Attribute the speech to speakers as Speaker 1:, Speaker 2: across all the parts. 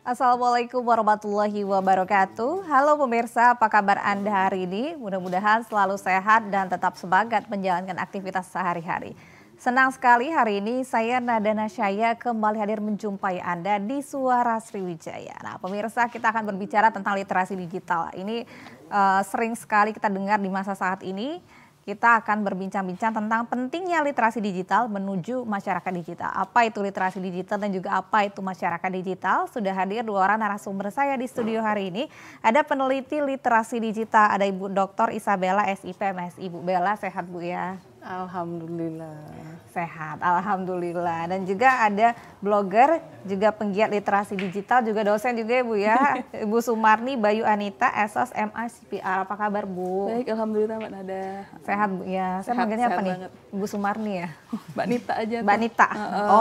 Speaker 1: Assalamualaikum warahmatullahi wabarakatuh. Halo pemirsa, apa kabar Anda hari ini? Mudah-mudahan selalu sehat dan tetap semangat menjalankan aktivitas sehari-hari. Senang sekali hari ini saya Nada Nasyaya kembali hadir menjumpai Anda di Suara Sriwijaya. Nah pemirsa, kita akan berbicara tentang literasi digital. Ini sering sekali kita dengar di masa saat ini. Kita akan berbincang-bincang tentang pentingnya literasi digital menuju masyarakat digital. Apa itu literasi digital dan juga apa itu masyarakat digital? Sudah hadir dua orang narasumber saya di studio hari ini. Ada peneliti literasi digital, ada Ibu Dr. Isabella SIP MSI. Ibu Bella, sehat Bu ya?
Speaker 2: Alhamdulillah.
Speaker 1: Sehat, alhamdulillah. Dan juga ada blogger, juga penggiat literasi digital, juga dosen juga ya Bu ya. Ibu Sumarni Bayu Anita, SOS MA CPR. Apa kabar Bu?
Speaker 2: Baik, alhamdulillah Mbak Nada.
Speaker 1: Sehat Bu ya. Saya manggilnya apa nih?
Speaker 2: Banget.
Speaker 1: Ibu Sumarni ya?
Speaker 2: Mbak Nita aja.
Speaker 1: Mbak Nita.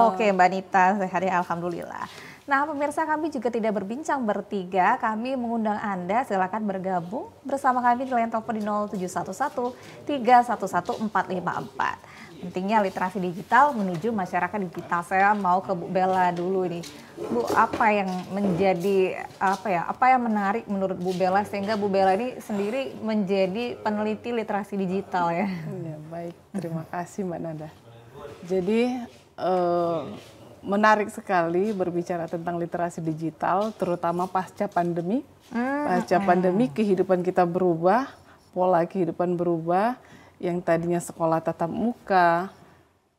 Speaker 1: Oke, Mbak Nita, sehat ya, alhamdulillah. Nah pemirsa, kami juga tidak berbincang bertiga, kami mengundang Anda silakan bergabung bersama kami di line telepon di 0711 311 454. Pentingnya literasi digital menuju masyarakat digital. Saya mau ke Bu Bella dulu ini. Bu, apa yang menjadi apa yang menarik menurut Bu Bella sehingga Bu Bella ini sendiri menjadi peneliti literasi digital ya?
Speaker 2: Ya, baik, terima kasih Mbak Nada. Jadi menarik sekali berbicara tentang literasi digital, terutama pasca pandemi. Pasca pandemi kehidupan kita berubah, pola kehidupan berubah, yang tadinya sekolah tatap muka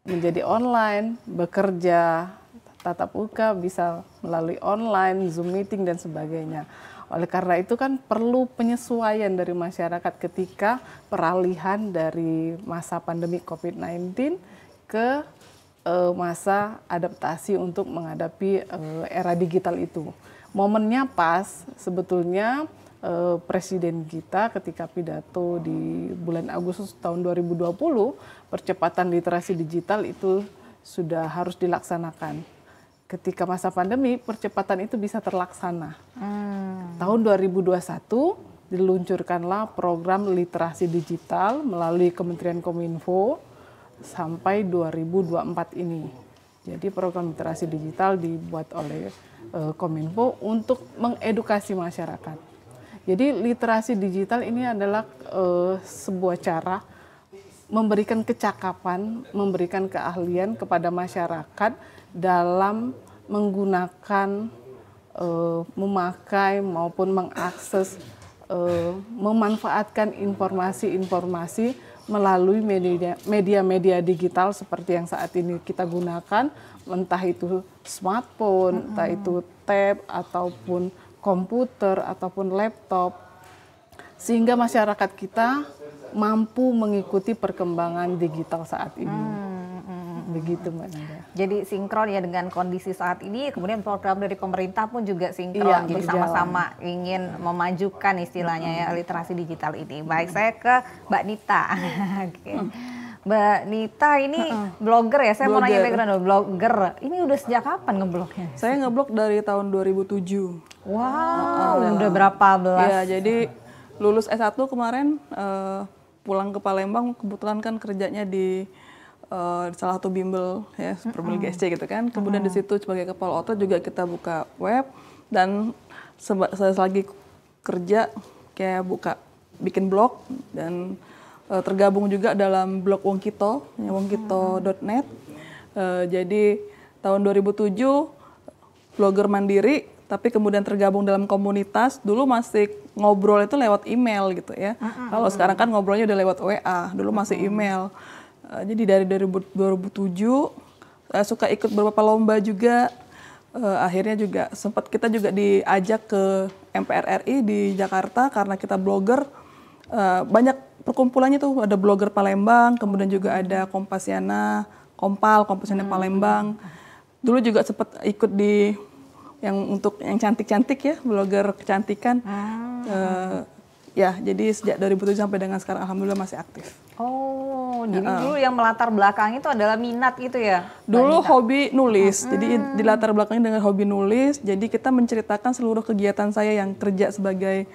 Speaker 2: menjadi online, bekerja tatap muka bisa melalui online, Zoom meeting dan sebagainya. Oleh karena itu kan perlu penyesuaian dari masyarakat ketika peralihan dari masa pandemi COVID-19 ke masa adaptasi untuk menghadapi era digital itu. Momennya pas sebetulnya Presiden kita ketika pidato di bulan Agustus tahun 2020, percepatan literasi digital itu sudah harus dilaksanakan. Ketika masa pandemi, percepatan itu bisa terlaksana. Tahun 2021 diluncurkanlah program literasi digital melalui Kementerian Kominfo sampai 2024 ini. Jadi program literasi digital dibuat oleh Kominfo untuk mengedukasi masyarakat. Jadi literasi digital ini adalah sebuah cara memberikan kecakapan, memberikan keahlian kepada masyarakat dalam menggunakan, memakai maupun mengakses, memanfaatkan informasi-informasi melalui media-media digital seperti yang saat ini kita gunakan, entah itu smartphone, entah itu tab, ataupun komputer, ataupun laptop, sehingga masyarakat kita mampu mengikuti perkembangan digital saat ini. Begitu Mbak Nada.
Speaker 1: Jadi sinkron ya dengan kondisi saat ini, kemudian program dari pemerintah pun juga sinkron, jadi sama-sama ingin memajukan istilahnya ya literasi digital ini. Baik, saya ke Mbak Nita. Oke. Mbak Nita ini blogger ya, saya mau nanya background dulu, blogger. Ini udah sejak kapan ngeblognya?
Speaker 2: Saya ngeblog dari tahun 2007.
Speaker 1: Wow, udah berapa belas?
Speaker 2: Ya, jadi lulus S1 kemarin, pulang ke Palembang, kebetulan kan kerjanya di salah satu bimbel ya, bimbel GSC gitu kan. Kemudian di situ sebagai kepala outlet juga kita buka web, dan selagi kerja kayak bikin blog dan tergabung juga dalam blog Wongkito, ya, wongkito.net. Jadi tahun 2007 blogger mandiri, tapi kemudian tergabung dalam komunitas. Dulu masih ngobrol itu lewat email gitu ya. Kalau sekarang kan ngobrolnya udah lewat WA, dulu masih email. Jadi dari 2007 suka ikut beberapa lomba juga. Akhirnya juga kita juga diajak ke MPR RI di Jakarta karena kita blogger. Banyak perkumpulannya tuh, ada blogger Palembang, kemudian juga ada Kompasiana Palembang. Dulu juga sempat ikut di untuk yang cantik-cantik ya, blogger kecantikan. Ya, jadi sejak 2007 sampai dengan sekarang alhamdulillah masih aktif.
Speaker 1: Oh, jadi dulu yang melatar belakang itu adalah minat gitu ya?
Speaker 2: Dulu hobi nulis, jadi di latar belakangnya dengan hobi nulis. Jadi kita menceritakan seluruh kegiatan saya yang kerja sebagai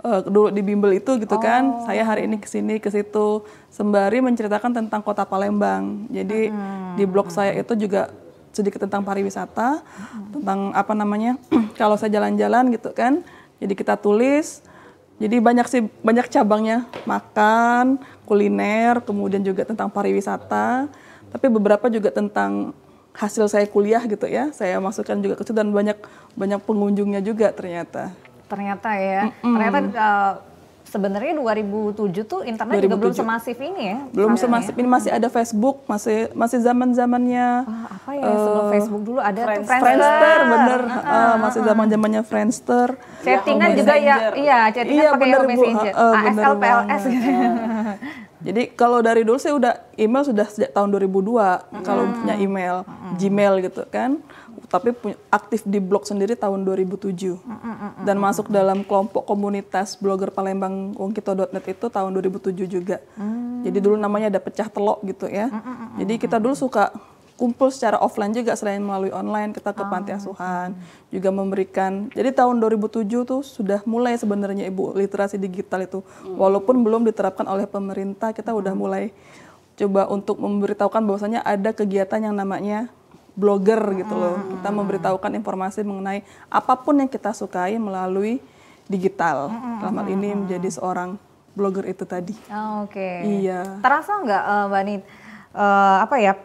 Speaker 2: dulu di bimbel itu gitu kan. Saya hari ini kesini ke situ, sembari menceritakan tentang kota Palembang. Jadi di blog saya itu juga
Speaker 3: sedikit tentang pariwisata, tentang apa namanya kalau saya jalan-jalan gitu kan. Jadi kita tulis. Jadi banyak cabangnya, makan, kuliner, kemudian juga tentang pariwisata. Tapi beberapa juga tentang hasil saya kuliah gitu ya. Saya masukkan juga ke situ dan banyak pengunjungnya juga ternyata.
Speaker 1: Ternyata ya. Ternyata sebenarnya 2007 tuh internet
Speaker 3: 2007.
Speaker 1: juga belum semasif ini ya.
Speaker 3: Belum semasif ini, masih ada Facebook, masih zaman-zamannya.
Speaker 1: Apa ya sebelum Facebook dulu ada tuh
Speaker 3: Friendster, bener. Masih zaman-zamannya Friendster.
Speaker 1: Chattingan juga ya, chattingan pakai Yahoo Messenger, ASL, PLS gitu.
Speaker 3: Jadi kalau dari dulu saya udah email sudah sejak tahun 2002 kalau punya email, Gmail gitu kan. Tapi aktif di blog sendiri tahun 2007 dan masuk dalam kelompok komunitas blogger Palembang Wongkito.net itu tahun 2007 juga. Jadi dulu namanya ada pecah telok gitu ya. Jadi kita dulu suka kumpul secara offline juga selain melalui online, kita ke panti asuhan juga memberikan. Jadi tahun 2007 tuh sudah mulai sebenarnya Ibu literasi digital itu. Walaupun belum diterapkan oleh pemerintah, kita udah mulai coba untuk memberitahukan bahwasanya ada kegiatan yang namanya blogger gitu loh. Kita memberitahukan informasi mengenai apapun yang kita sukai melalui digital. Dalam hal ini menjadi seorang blogger itu tadi.
Speaker 1: Oke.
Speaker 3: Iya.
Speaker 1: Terasa nggak Mbak Nit,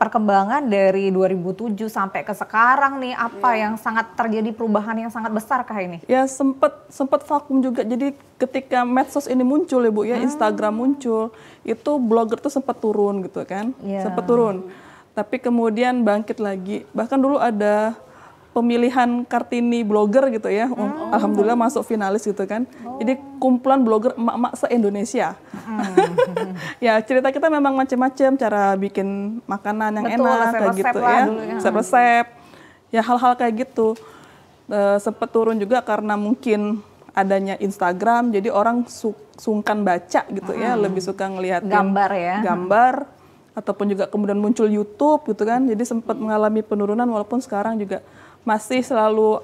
Speaker 1: perkembangan dari 2007 sampai ke sekarang nih, apa yang sangat terjadi perubahan yang sangat besar kah ini?
Speaker 3: Ya sempat vakum juga. Jadi ketika medsos ini muncul ya Bu ya, Instagram muncul, itu blogger tuh sempat turun gitu kan. Sempat turun. Tapi kemudian bangkit lagi. Bahkan dulu ada pemilihan Kartini blogger gitu ya. Alhamdulillah masuk finalis gitu kan. Jadi kumpulan blogger emak-emak se-Indonesia. Ya cerita kita memang macam-macam, cara bikin makanan yang enak kayak gitu ya. Resep-resep. Ya hal-hal kayak gitu. Sempat turun juga karena mungkin adanya Instagram, jadi orang sungkan baca gitu ya, lebih suka ngelihat gambar. Ataupun juga kemudian muncul YouTube gitu kan, jadi sempat mengalami penurunan walaupun sekarang juga masih selalu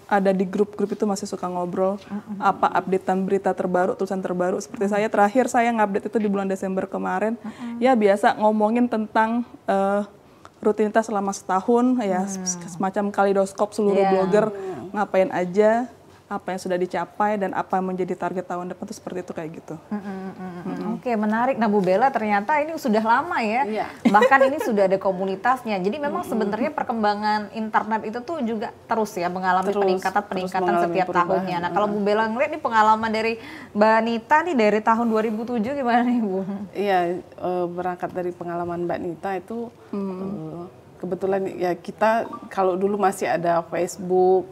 Speaker 3: ada di grup-grup itu masih suka ngobrol apa updatean berita terbaru, tulisan terbaru. Seperti terakhir saya ngupdate itu di bulan Desember kemarin, ya biasa ngomongin tentang rutinitas selama setahun ya, semacam kaleidoskop seluruh blogger ngapain aja, apa yang sudah dicapai dan apa yang menjadi target tahun depan, itu seperti itu kayak gitu.
Speaker 1: Oke, menarik. Nah Bu Bella, ternyata ini sudah lama ya, bahkan ini sudah ada komunitasnya. Jadi memang sebenarnya perkembangan internet itu tuh juga terus ya mengalami peningkatan setiap tahunnya. Nah kalau Bu Bella ngeliat nih pengalaman dari Mbak Nita nih dari tahun 2007 gimana nih Bu?
Speaker 2: Iya, berangkat dari pengalaman Mbak Nita itu kebetulan ya kita kalau dulu masih ada Facebook,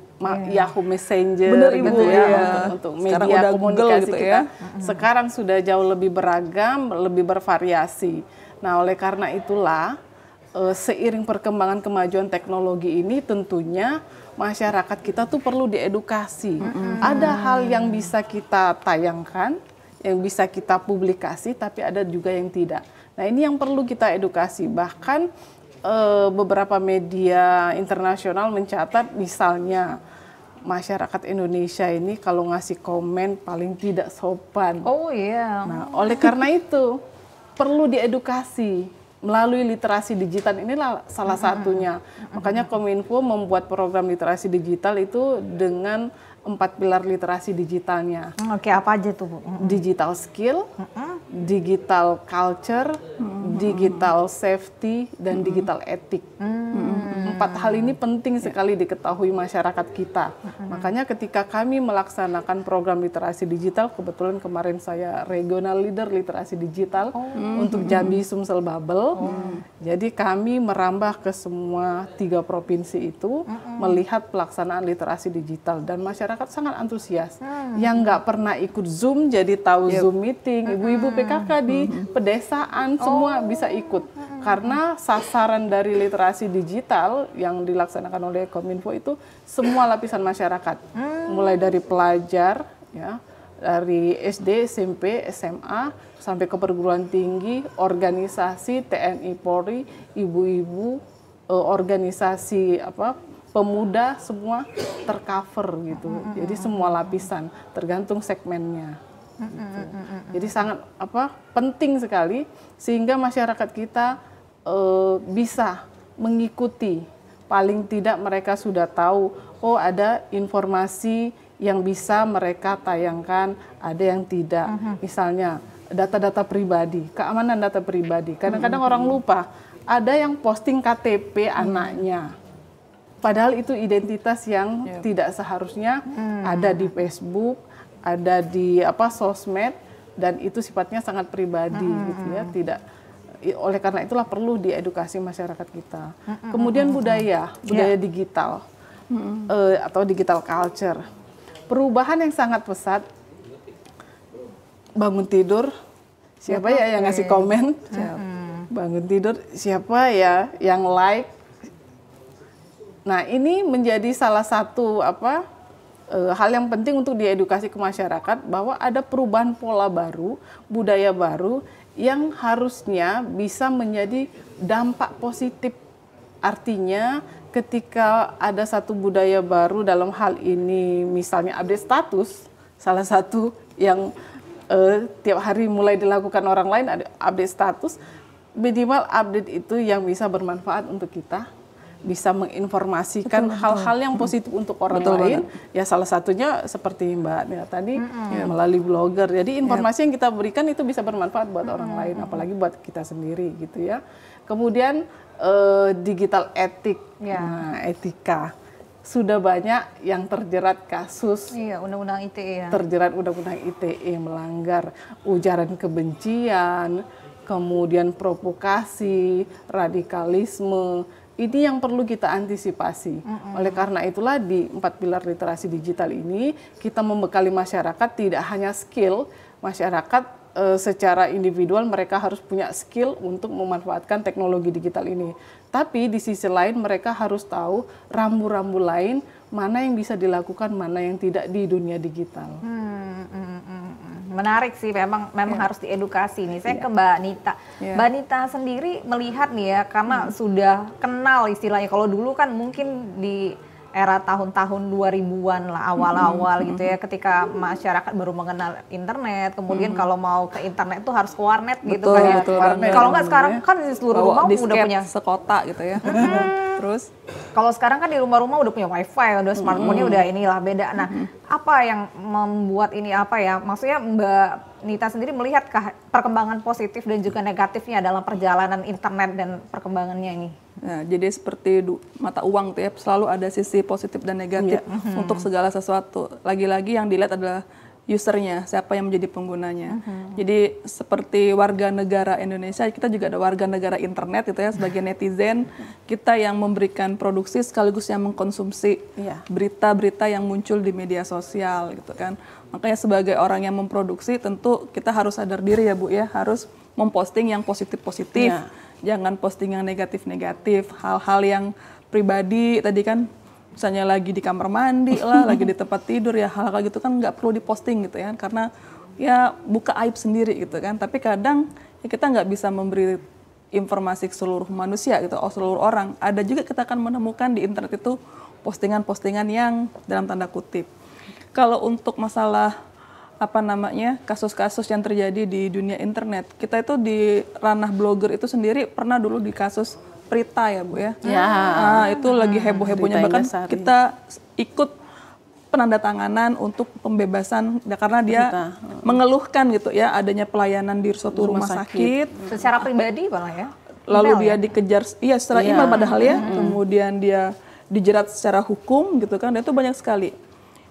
Speaker 2: Yahoo Messenger gitu ya, untuk media komunikasi gitu kita. Sekarang sudah jauh lebih beragam, lebih bervariasi. Nah, oleh karena itulah seiring perkembangan kemajuan teknologi ini tentunya masyarakat kita tuh perlu diedukasi. Ada hal yang bisa kita tayangkan, yang bisa kita publikasi, tapi ada juga yang tidak. Nah, ini yang perlu kita edukasi. Bahkan beberapa media internasional mencatat misalnya masyarakat Indonesia ini kalau ngasih komen paling tidak sopan. Nah, oleh karena itu perlu diedukasi melalui literasi digital, inilah salah satunya. Makanya Kominfo membuat program literasi digital itu dengan 4 pilar literasi digitalnya.
Speaker 1: Oke, apa aja tuh Bu?
Speaker 2: Digital skill, digital culture, digital safety, dan digital etik. 4 hal ini penting sekali diketahui masyarakat kita. Makanya ketika kami melaksanakan program literasi digital, kebetulan kemarin saya regional leader literasi digital untuk Jambi Sumsel Babel. Jadi kami merambah ke semua 3 provinsi itu, melihat pelaksanaan literasi digital, dan masyarakat sangat antusias. Yang nggak pernah ikut Zoom jadi tahu Zoom meeting, ibu-ibu PKK di pedesaan semua bisa ikut. Karena sasaran dari literasi digital yang dilaksanakan oleh Kominfo itu semua lapisan masyarakat, mulai dari pelajar, ya, dari SD, SMP, SMA, sampai ke perguruan tinggi, organisasi, TNI, Polri, ibu-ibu, organisasi pemuda, semua tercover gitu. Jadi semua lapisan, tergantung segmennya. Gitu. Jadi sangat penting sekali sehingga masyarakat kita bisa mengikuti paling tidak mereka sudah tahu, oh ada informasi yang bisa mereka tayangkan, ada yang tidak. Misalnya data-data pribadi, keamanan data pribadi. Kadang-kadang orang lupa, ada yang posting KTP anaknya. Padahal itu identitas yang tidak seharusnya ada di Facebook, ada di sosmed, dan itu sifatnya sangat pribadi gitu ya. Oleh karena itulah perlu diedukasi masyarakat kita. Kemudian budaya digital atau digital culture. Perubahan yang sangat pesat. Bangun tidur, siapa ya yang ngasih komen? Bangun tidur, siapa ya yang like? Nah, ini menjadi salah satu hal yang penting untuk diedukasi ke masyarakat bahwa ada perubahan pola baru, budaya baru yang harusnya bisa menjadi dampak positif. Artinya ketika ada satu budaya baru dalam hal ini, misalnya update status, salah satu yang tiap hari mulai dilakukan orang lain, ada update status, minimal update itu yang bisa bermanfaat untuk kita, bisa menginformasikan hal-hal yang positif untuk orang lain. Ya salah satunya seperti Mbak Nia tadi melalui blogger. Jadi informasi yang kita berikan itu bisa bermanfaat buat orang lain, apalagi buat kita sendiri gitu ya. Kemudian digital etik, nah, etika. Sudah banyak yang terjerat kasus
Speaker 1: Undang-Undang ITE
Speaker 2: terjerat Undang-Undang ITE melanggar ujaran kebencian, kemudian provokasi, radikalisme. Ini yang perlu kita antisipasi. Oleh karena itulah di 4 pilar literasi digital ini kita membekali masyarakat tidak hanya skill, masyarakat secara individual mereka harus punya skill untuk memanfaatkan teknologi digital ini. Tapi di sisi lain mereka harus tahu rambu-rambu lain mana yang bisa dilakukan, mana yang tidak di dunia digital.
Speaker 1: Menarik sih, memang harus diedukasi nih. Saya ke Mbak Nita. Mbak Nita sendiri melihat nih ya, karena sudah kenal istilahnya. Kalau dulu kan mungkin di era tahun-tahun 2000-an lah, awal-awal gitu ya, ketika masyarakat baru mengenal internet, kemudian kalau mau ke internet tuh harus ke warnet gitu kan ya. Kalau nggak sekarang kan di seluruh rumah udah punya
Speaker 3: sekota gitu ya. Terus
Speaker 1: kalau sekarang kan di rumah-rumah udah punya wifi, udah smartphone-nya udah inilah beda. Nah, apa yang membuat ini maksudnya Mbak Nita sendiri melihat perkembangan positif dan juga negatifnya dalam perjalanan internet dan perkembangannya ini?
Speaker 3: Nah, jadi seperti mata uang tuh ya, selalu ada sisi positif dan negatif untuk segala sesuatu. Lagi-lagi yang dilihat adalah usernya, siapa yang menjadi penggunanya. Jadi seperti warga negara Indonesia, kita juga ada warga negara internet gitu ya, sebagai netizen, kita yang memberikan produksi sekaligus yang mengkonsumsi berita-berita yang muncul di media sosial gitu kan. Makanya sebagai orang yang memproduksi tentu kita harus sadar diri ya Bu ya, harus memposting yang positif-positif. Jangan posting yang negatif-negatif, hal-hal yang pribadi tadi kan, misalnya lagi di kamar mandi lah, lagi di tempat tidur ya, hal-hal gitu kan nggak perlu diposting gitu ya, karena ya buka aib sendiri gitu kan. Tapi kadang ya kita nggak bisa memberi informasi ke seluruh manusia gitu, seluruh orang. Ada juga kita akan menemukan di internet itu postingan-postingan yang dalam tanda kutip. Kalau untuk masalah kasus-kasus yang terjadi di dunia internet, kita itu di ranah blogger itu sendiri pernah dulu di kasus Prita ya Bu ya. Nah, itu lagi heboh-hebohnya, bahkan kita ikut penandatanganan untuk pembebasan karena dia mengeluhkan gitu ya adanya pelayanan di suatu rumah sakit
Speaker 1: secara pribadi malah ya.
Speaker 3: Lalu dia dikejar secara email padahal ya. Kemudian dia dijerat secara hukum gitu kan. Dan itu banyak sekali.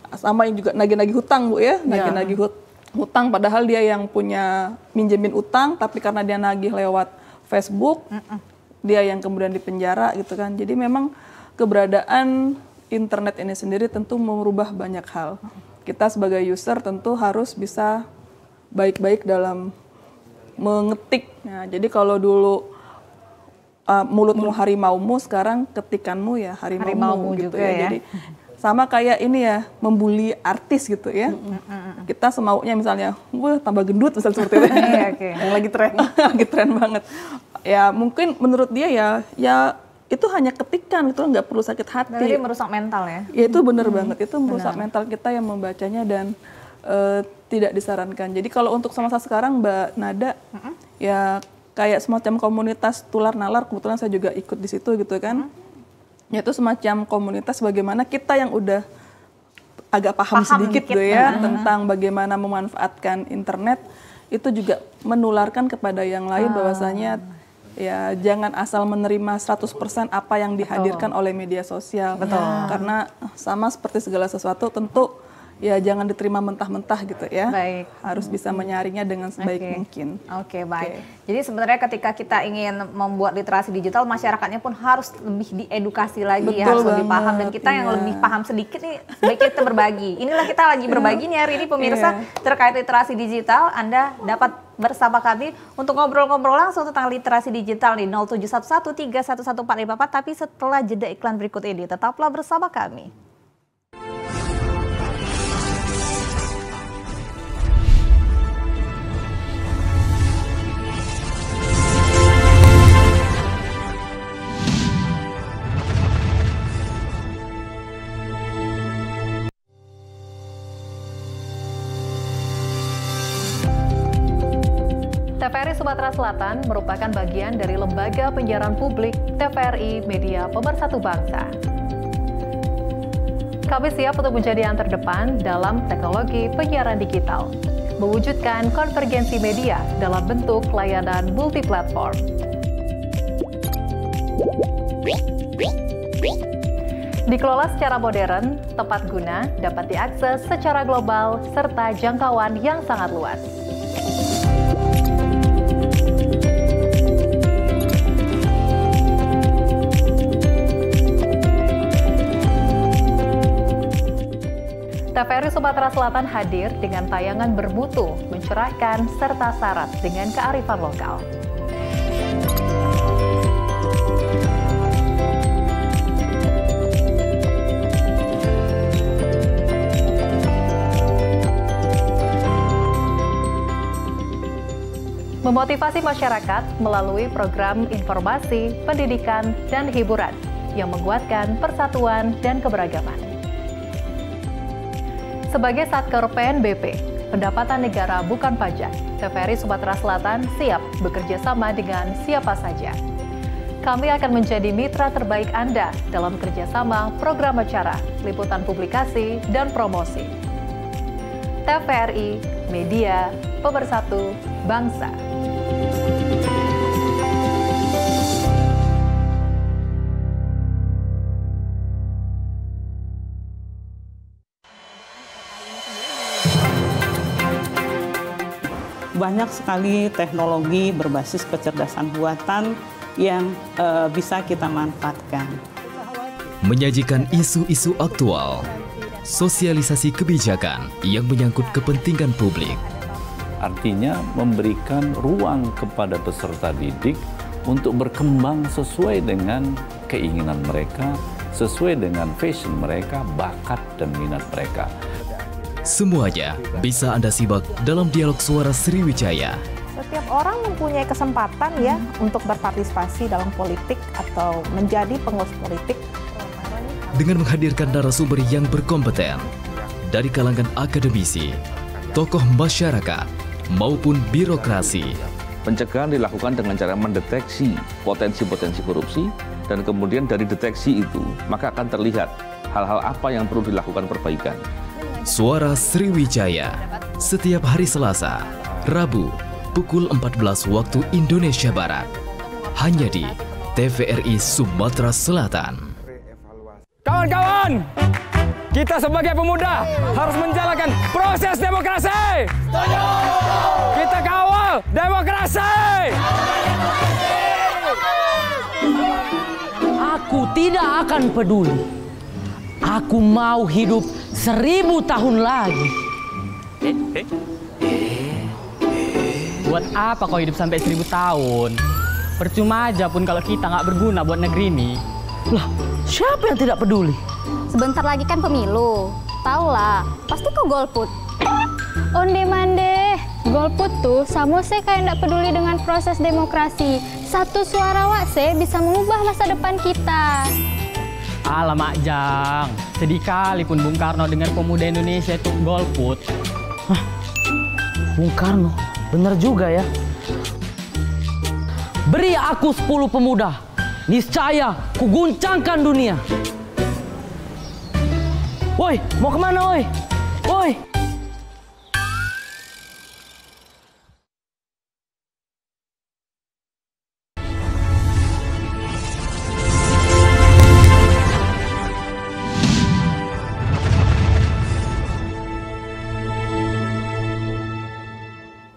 Speaker 3: Sama yang juga nagih-nagih hutang Bu ya, nagih-nagih hutang padahal dia yang punya minjemin utang, tapi karena dia nagih lewat Facebook, dia yang kemudian dipenjara gitu kan. Jadi memang keberadaan internet ini sendiri tentu merubah banyak hal. Kita sebagai user tentu harus bisa baik-baik dalam mengetik. Nah, jadi kalau dulu mulutmu harimaumu, sekarang ketikanmu ya harimaumu gitu
Speaker 1: juga
Speaker 3: ya. Jadi sama kayak ini ya, membuli artis gitu ya. Kita semaunya misalnya, wah tambah gendut misalnya seperti itu.
Speaker 2: Yang lagi tren.
Speaker 3: Lagi tren banget. Ya mungkin menurut dia ya itu hanya ketikan, itu nggak perlu sakit hati.
Speaker 1: Jadi merusak mental ya?
Speaker 3: Ya itu benar banget, itu merusak mental kita yang membacanya dan tidak disarankan. Jadi kalau untuk masa sekarang Mbak Nada, ya kayak semacam komunitas tular nalar, kebetulan saya juga ikut di situ gitu kan. Yaitu semacam komunitas bagaimana kita yang udah agak paham sedikit tuh ya tentang bagaimana memanfaatkan internet, itu juga menularkan kepada yang lain bahwasanya ya jangan asal menerima 100% apa yang dihadirkan oleh media sosial. Karena sama seperti segala sesuatu tentu ya jangan diterima mentah-mentah gitu ya.
Speaker 1: Baik.
Speaker 3: Harus bisa menyaringnya dengan sebaik mungkin.
Speaker 1: Oke, baik. Jadi sebenarnya ketika kita ingin membuat literasi digital, masyarakatnya pun harus lebih diedukasi lagi, harus lebih paham. Dan kita yang lebih paham sedikit nih, sebaiknya kita berbagi. Inilah kita lagi berbagi nih hari ini pemirsa terkait literasi digital. Anda dapat bersama kami untuk ngobrol-ngobrol langsung tentang literasi digital di 07113114454. Tapi setelah jeda iklan berikut ini, tetaplah bersama kami. TVRI Sumatera Selatan merupakan bagian dari Lembaga Penyiaran Publik TVRI Media Pemersatu Bangsa. Kami siap untuk menjadi yang terdepan dalam teknologi penyiaran digital, mewujudkan konvergensi media dalam bentuk layanan multiplatform. Dikelola secara modern, tepat guna, dapat diakses secara global, serta jangkauan yang sangat luas. TVRI Sumatera Selatan hadir dengan tayangan bermutu, mencerahkan, serta syarat dengan kearifan lokal. Memotivasi masyarakat melalui program informasi, pendidikan, dan hiburan yang menguatkan persatuan dan keberagaman. Sebagai Satker PNBP, pendapatan negara bukan pajak, TVRI Sumatera Selatan siap bekerja sama dengan siapa saja. Kami akan menjadi mitra terbaik Anda dalam kerjasama program acara, liputan publikasi, dan promosi. TVRI, Media Pemersatu Bangsa.
Speaker 4: Banyak sekali teknologi berbasis kecerdasan buatan yang bisa kita manfaatkan.
Speaker 5: Menyajikan isu-isu aktual, sosialisasi kebijakan yang menyangkut kepentingan publik.
Speaker 6: Artinya memberikan ruang kepada peserta didik untuk berkembang sesuai dengan keinginan mereka, sesuai dengan passion mereka, bakat dan minat mereka.
Speaker 5: Semuanya bisa Anda simak dalam dialog suara Sriwijaya.
Speaker 7: Setiap orang mempunyai kesempatan ya untuk berpartisipasi dalam politik atau menjadi pengurus politik.
Speaker 5: Dengan menghadirkan narasumber yang berkompeten dari kalangan akademisi, tokoh masyarakat, maupun birokrasi.
Speaker 6: Pencegahan dilakukan dengan cara mendeteksi potensi-potensi korupsi dan kemudian dari deteksi itu maka akan terlihat hal-hal apa yang perlu dilakukan perbaikan.
Speaker 5: Suara Sriwijaya, setiap hari Selasa, Rabu, pukul 14 waktu Indonesia Barat. Hanya di TVRI Sumatera Selatan.
Speaker 8: Kawan-kawan, kita sebagai pemuda harus menjalankan proses demokrasi. Kita kawal demokrasi.
Speaker 9: Aku tidak akan peduli. Aku mau hidup 1000 tahun lagi.
Speaker 10: Buat apa kau hidup sampai 1000 tahun? Percuma aja pun kalau kita nggak berguna buat negeri ini.
Speaker 9: Lah, siapa yang tidak peduli?
Speaker 11: Sebentar lagi kan pemilu. Taulah, pasti kau golput. Onde mande, golput tuh sama saya kayak nggak peduli dengan proses demokrasi. Satu suara wakse bisa mengubah masa depan kita.
Speaker 10: Alamak Jang, sedih kali pun Bung Karno dengan pemuda Indonesia itu golput.
Speaker 9: Hah, Bung Karno, bener juga ya. Beri aku 10 pemuda niscaya kuguncangkan dunia. Woi, mau kemana woi? Woi.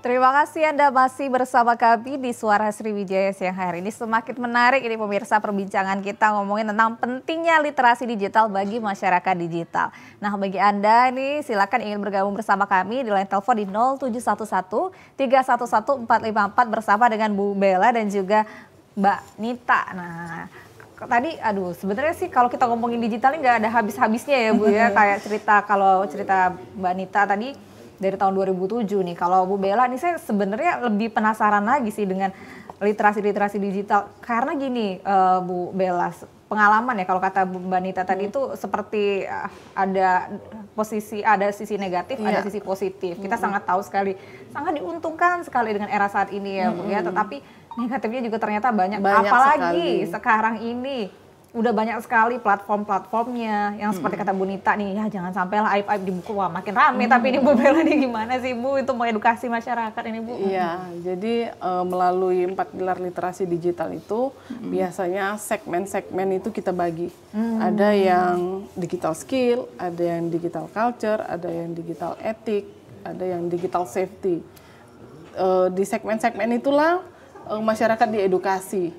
Speaker 1: Terima kasih Anda masih bersama kami di Suara Sriwijaya siang hari ini. Semakin menarik ini pemirsa perbincangan kita ngomongin tentang pentingnya literasi digital bagi masyarakat digital. Nah bagi Anda nih silakan ingin bergabung bersama kami di line telepon di 0711 311 454 bersama dengan Bu Bella dan juga Mbak Nita. Nah tadi sebenarnya sih kalau kita ngomongin digital ini nggak ada habis-habisnya ya Bu ya. Kayak kalau cerita Mbak Nita tadi dari tahun 2007 nih. Kalau Bu Bella nih saya sebenarnya lebih penasaran lagi sih dengan literasi digital. Karena gini Bu Bella, pengalaman ya kalau kata Mbak Nita tadi itu seperti ada sisi negatif, ada sisi positif. Kita sangat tahu sekali, sangat diuntungkan sekali dengan era saat ini ya Bu ya. Tetapi negatifnya juga ternyata banyak apalagi sekali. Sekarang ini udah banyak sekali platform-platformnya yang seperti kata Bu Nita nih, ya jangan sampai lah aib-aib di buku, wah makin rame. Tapi ini Bu Bella nih gimana sih Bu itu mengedukasi masyarakat ini Bu?
Speaker 2: Iya, jadi melalui 4 pilar literasi digital itu biasanya segmen-segmen itu kita bagi. Ada yang digital skill, ada yang digital culture, ada yang digital etik, ada yang digital safety. Di segmen-segmen itulah masyarakat diedukasi.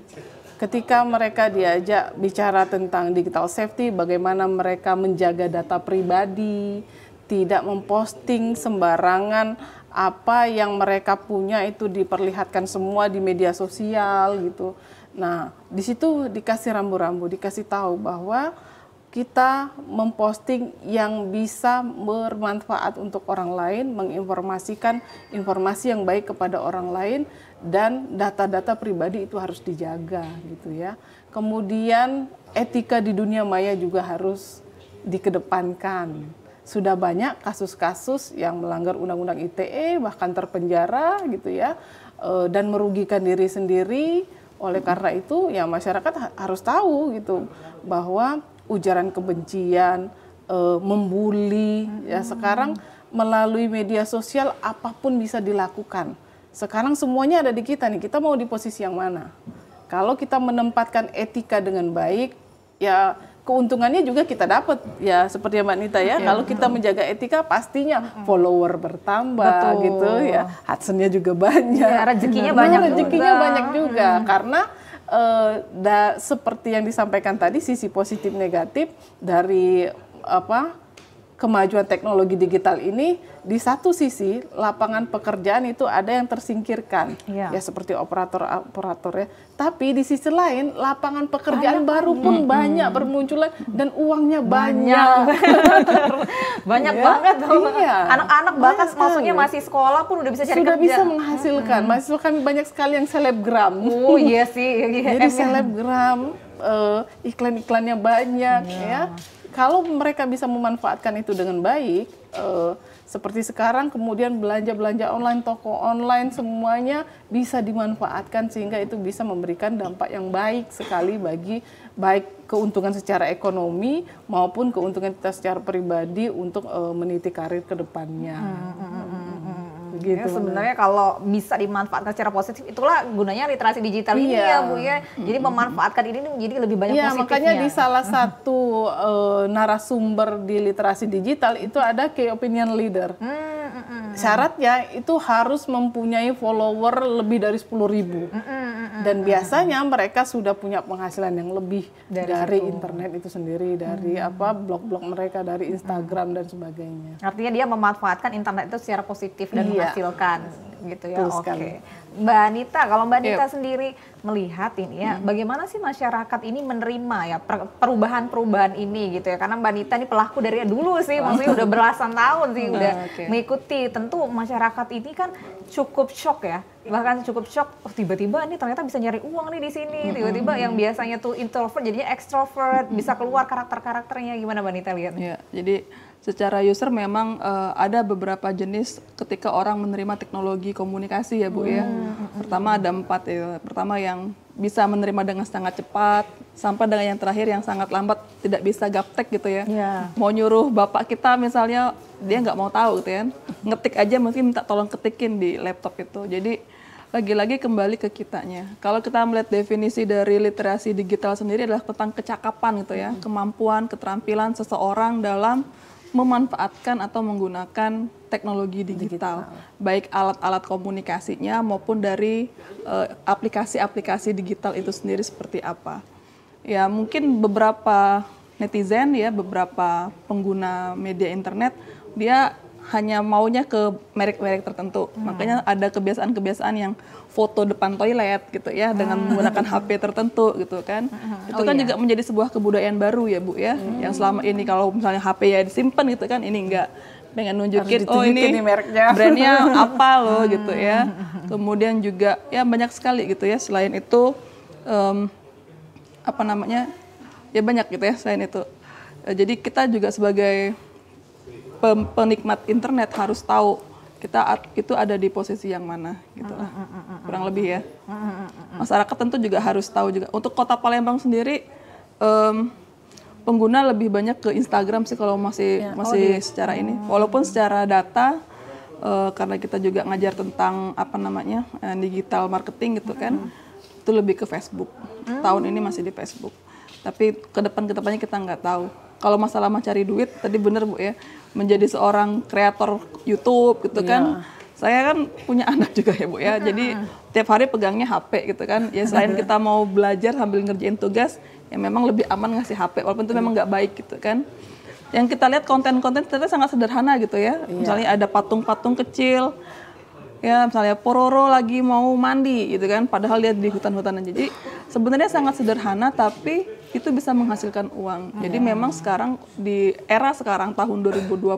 Speaker 2: Ketika mereka diajak bicara tentang digital safety, bagaimana mereka menjaga data pribadi, tidak memposting sembarangan, apa yang mereka punya itu diperlihatkan semua di media sosial gitu. Nah, di situ dikasih rambu-rambu, dikasih tahu bahwa kita memposting yang bisa bermanfaat untuk orang lain, menginformasikan informasi yang baik kepada orang lain, dan data-data pribadi itu harus dijaga gitu ya. Kemudian etika di dunia maya juga harus dikedepankan. Sudah banyak kasus-kasus yang melanggar undang-undang ITE, bahkan terpenjara gitu ya, dan merugikan diri sendiri. Oleh karena itu ya masyarakat harus tahu gitu bahwa ujaran kebencian, membuli, ya sekarang melalui media sosial apapun bisa dilakukan. Sekarang semuanya ada di kita nih, kita mau di posisi yang mana? Kalau kita menempatkan etika dengan baik, ya keuntungannya juga kita dapat. Ya seperti Mbak Nita ya, kalau kita menjaga etika pastinya follower bertambah gitu ya, adsense-nya juga banyak. Ya,
Speaker 1: rezekinya banyak
Speaker 2: juga. Karena seperti yang disampaikan tadi, sisi positif negatif dari kemajuan teknologi digital ini, di satu sisi lapangan pekerjaan itu ada yang tersingkirkan, ya seperti operator ya. Tapi di sisi lain lapangan pekerjaan baru pun banyak bermunculan dan uangnya banyak.
Speaker 1: Banyak banget tuh. Anak-anak bahkan maksudnya masih sekolah pun udah bisa cari kerja.
Speaker 2: Sudah bisa menghasilkan. Mahasiswa kami banyak sekali yang selebgram.
Speaker 1: Oh iya sih.
Speaker 2: Jadi selebgram, iklan-iklannya banyak ya. Kalau mereka bisa memanfaatkan itu dengan baik, seperti sekarang kemudian belanja-belanja online, toko online, semuanya bisa dimanfaatkan sehingga itu bisa memberikan dampak yang baik sekali bagi baik keuntungan secara ekonomi maupun keuntungan kita secara pribadi untuk meniti karir ke depannya. Gitu.
Speaker 1: Ya, sebenarnya kalau bisa dimanfaatkan secara positif, itulah gunanya literasi digital ini ya Bu ya. Jadi memanfaatkan ini menjadi lebih banyak positifnya.
Speaker 2: Makanya di salah satu narasumber di literasi digital itu ada key opinion leader. Syaratnya itu harus mempunyai follower lebih dari 10.000. Dan biasanya mereka sudah punya penghasilan yang lebih dari internet itu sendiri, dari blog-blog mereka, dari Instagram dan sebagainya.
Speaker 1: Artinya dia memanfaatkan internet itu secara positif dan menghasilkan gitu ya. Oke. Mbak Nita, kalau Mbak Nita sendiri melihat ini ya, bagaimana sih masyarakat ini menerima ya perubahan-perubahan ini gitu ya? Karena Mbak Nita ini pelaku dari dulu sih, maksudnya udah belasan tahun sih udah mengikuti. Tentu masyarakat ini kan cukup shock ya, bahkan cukup shock. Oh tiba-tiba ini ternyata bisa nyari uang nih di sini. Tiba-tiba yang biasanya tuh introvert jadinya extrovert, bisa keluar karakter-karakternya. Gimana Mbak Nita lihat?
Speaker 3: Ya, jadi secara user memang ada beberapa jenis ketika orang menerima teknologi komunikasi ya Bu ya. Pertama ada 4 ya. Pertama yang bisa menerima dengan sangat cepat, sampai dengan yang terakhir yang sangat lambat, tidak bisa gaptek gitu ya. Mau nyuruh bapak kita misalnya, dia nggak mau tahu gitu ya, ngetik aja mungkin minta tolong ketikin di laptop itu. Jadi lagi-lagi kembali ke kitanya. Kalau kita melihat definisi dari literasi digital sendiri adalah tentang kecakapan gitu ya, kemampuan, keterampilan seseorang dalam memanfaatkan atau menggunakan teknologi digital. Baik alat-alat komunikasinya maupun dari aplikasi-aplikasi digital itu sendiri seperti apa. Ya mungkin beberapa netizen ya, beberapa pengguna media internet, dia hanya maunya ke merek-merek tertentu. Makanya ada kebiasaan-kebiasaan yang foto depan toilet gitu ya, dengan menggunakan HP tertentu gitu kan. Itu kan juga menjadi sebuah kebudayaan baru ya Bu ya, yang selama ini kalau misalnya HP ya disimpan gitu kan, ini enggak, pengen nunjukin oh ini
Speaker 2: mereknya,
Speaker 3: brandnya apa loh gitu ya. Kemudian juga ya banyak sekali gitu ya, selain itu apa namanya, ya banyak gitu ya selain itu. Jadi kita juga sebagai penikmat internet harus tahu kita itu ada di posisi yang mana gitu lah, kurang lebih ya. Masyarakat tentu juga harus tahu juga. Untuk Kota Palembang sendiri pengguna lebih banyak ke Instagram sih kalau masih secara ini, walaupun secara data karena kita juga ngajar tentang apa namanya digital marketing gitu kan, itu lebih ke Facebook. Tahun ini masih di Facebook, tapi kedepannya kita nggak tahu. Kalau masalah mencari duit, tadi bener Bu ya, menjadi seorang kreator YouTube gitu kan. Saya kan punya anak juga ya Bu ya, jadi tiap hari pegangnya HP gitu kan. Ya selain kita mau belajar sambil ngerjain tugas, ya memang lebih aman ngasih HP, walaupun itu memang nggak baik gitu kan. Yang kita lihat konten-konten ternyata sangat sederhana gitu ya. Misalnya ada patung-patung kecil, ya misalnya Pororo lagi mau mandi gitu kan, padahal dia di hutan-hutanan. Jadi sebenarnya sangat sederhana, tapi itu bisa menghasilkan uang. Jadi memang sekarang di era sekarang tahun 2024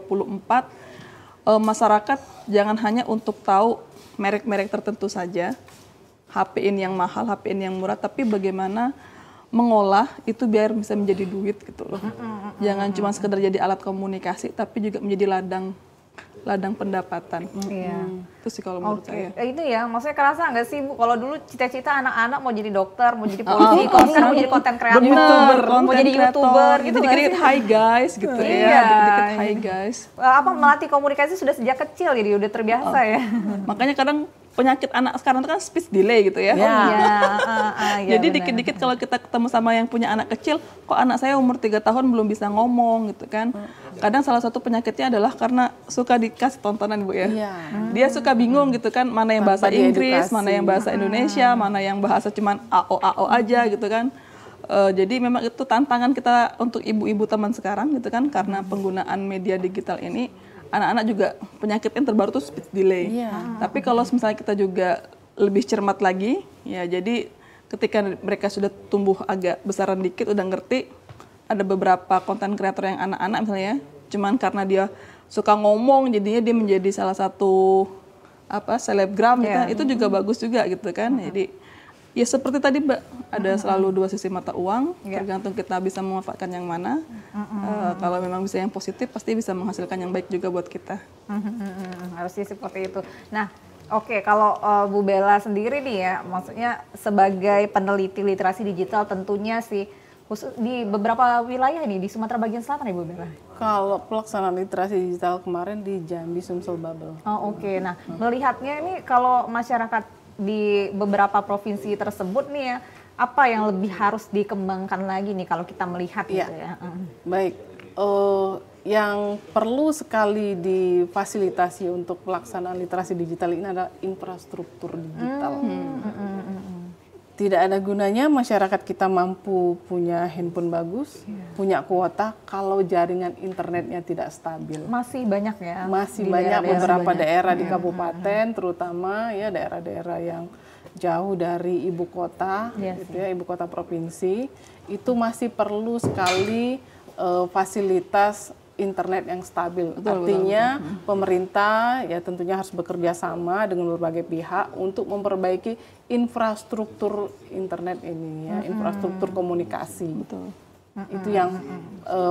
Speaker 3: masyarakat jangan hanya untuk tahu merek-merek tertentu saja, HP-in yang mahal, HP-in yang murah, tapi bagaimana mengolah itu biar bisa menjadi duit gitu loh. Jangan cuma sekedar jadi alat komunikasi, tapi juga menjadi ladang pendapatan. Itu sih kalau menurut saya.
Speaker 1: Itu ya, maksudnya kerasa nggak sih Bu, kalau dulu cita-cita anak-anak mau jadi dokter, mau jadi polisi, kalau sekarang mau jadi konten kreator, mau jadi YouTuber gitu nggak sih?
Speaker 3: Hi guys gitu ya, dikit-dikit hi guys.
Speaker 1: Apa melatih komunikasi sudah sejak kecil, jadi udah terbiasa ya.
Speaker 3: Makanya kadang penyakit anak sekarang itu kan speech delay gitu ya. Jadi dikit-dikit kalau kita ketemu sama yang punya anak kecil, kok anak saya umur 3 tahun belum bisa ngomong gitu kan. Kadang salah satu penyakitnya adalah karena suka dikasih tontonan Bu ya. Dia suka bingung gitu kan, mana yang bahasa Inggris, mana yang bahasa Indonesia, mana yang bahasa cuman AO aja gitu kan. Jadi memang itu tantangan kita untuk ibu-ibu teman sekarang gitu kan, karena penggunaan media digital ini. Anak-anak juga penyakitnya terbaru tuh speech delay. Tapi kalau misalnya kita juga lebih cermat lagi, ya jadi ketika mereka sudah tumbuh agak besaran dikit, udah ngerti, ada beberapa konten kreator yang anak-anak misalnya, cuman karena dia suka ngomong, jadinya dia menjadi salah satu selebgram gitu, itu juga bagus juga gitu kan. Jadi ya seperti tadi Mbak, ada selalu dua sisi mata uang, tergantung kita bisa memanfaatkan yang mana. Kalau memang bisa yang positif, pasti bisa menghasilkan yang baik juga buat kita.
Speaker 1: Harusnya seperti itu. Nah, oke, kalau Bu Bella sendiri nih ya, maksudnya sebagai peneliti literasi digital tentunya sih, khusus di beberapa wilayah ini, di Sumatera bagian selatan ya Bu Bella?
Speaker 2: Kalau pelaksanaan literasi digital kemarin di Jambi, Sumsel, Babel.
Speaker 1: Oke. Nah, melihatnya ini kalau masyarakat di beberapa provinsi tersebut nih ya, apa yang lebih harus dikembangkan lagi nih kalau kita melihat gitu ya?
Speaker 2: Baik, yang perlu sekali difasilitasi untuk pelaksanaan literasi digital ini adalah infrastruktur digital. Tidak ada gunanya masyarakat kita mampu punya handphone bagus, punya kuota, kalau jaringan internetnya tidak stabil.
Speaker 1: Masih banyak ya?
Speaker 2: Masih banyak beberapa daerah di kabupaten, terutama ya daerah-daerah yang jauh dari ibu kota, gitu ya, ibu kota provinsi, itu masih perlu sekali fasilitas internet yang stabil. Artinya pemerintah ya tentunya harus bekerja sama dengan berbagai pihak untuk memperbaiki infrastruktur internet ini ya, infrastruktur komunikasi. Itu yang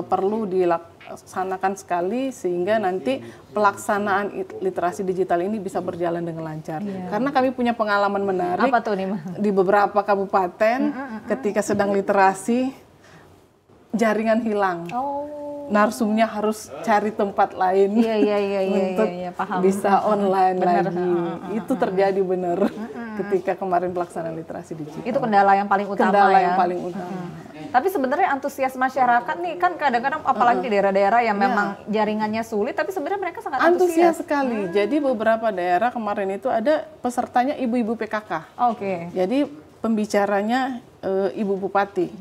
Speaker 2: perlu dilaksanakan sekali sehingga nanti pelaksanaan literasi digital ini bisa berjalan dengan lancar. Karena kami punya pengalaman menarik.
Speaker 1: Apa tuh nih, Ma?
Speaker 2: Di beberapa kabupaten ketika sedang literasi jaringan hilang. Narsumnya harus cari tempat lain untuk bisa online lagi. Itu terjadi benar ketika kemarin pelaksanaan literasi digital.
Speaker 1: Itu kendala yang paling utama
Speaker 2: kendala
Speaker 1: ya.
Speaker 2: yang paling utama.
Speaker 1: Tapi sebenarnya antusias masyarakat nih kan kadang-kadang apalagi di daerah-daerah yang memang jaringannya sulit, tapi sebenarnya mereka sangat
Speaker 2: antusias sekali. Jadi beberapa daerah kemarin itu ada pesertanya ibu-ibu PKK. Jadi pembicaranya ibu bupati.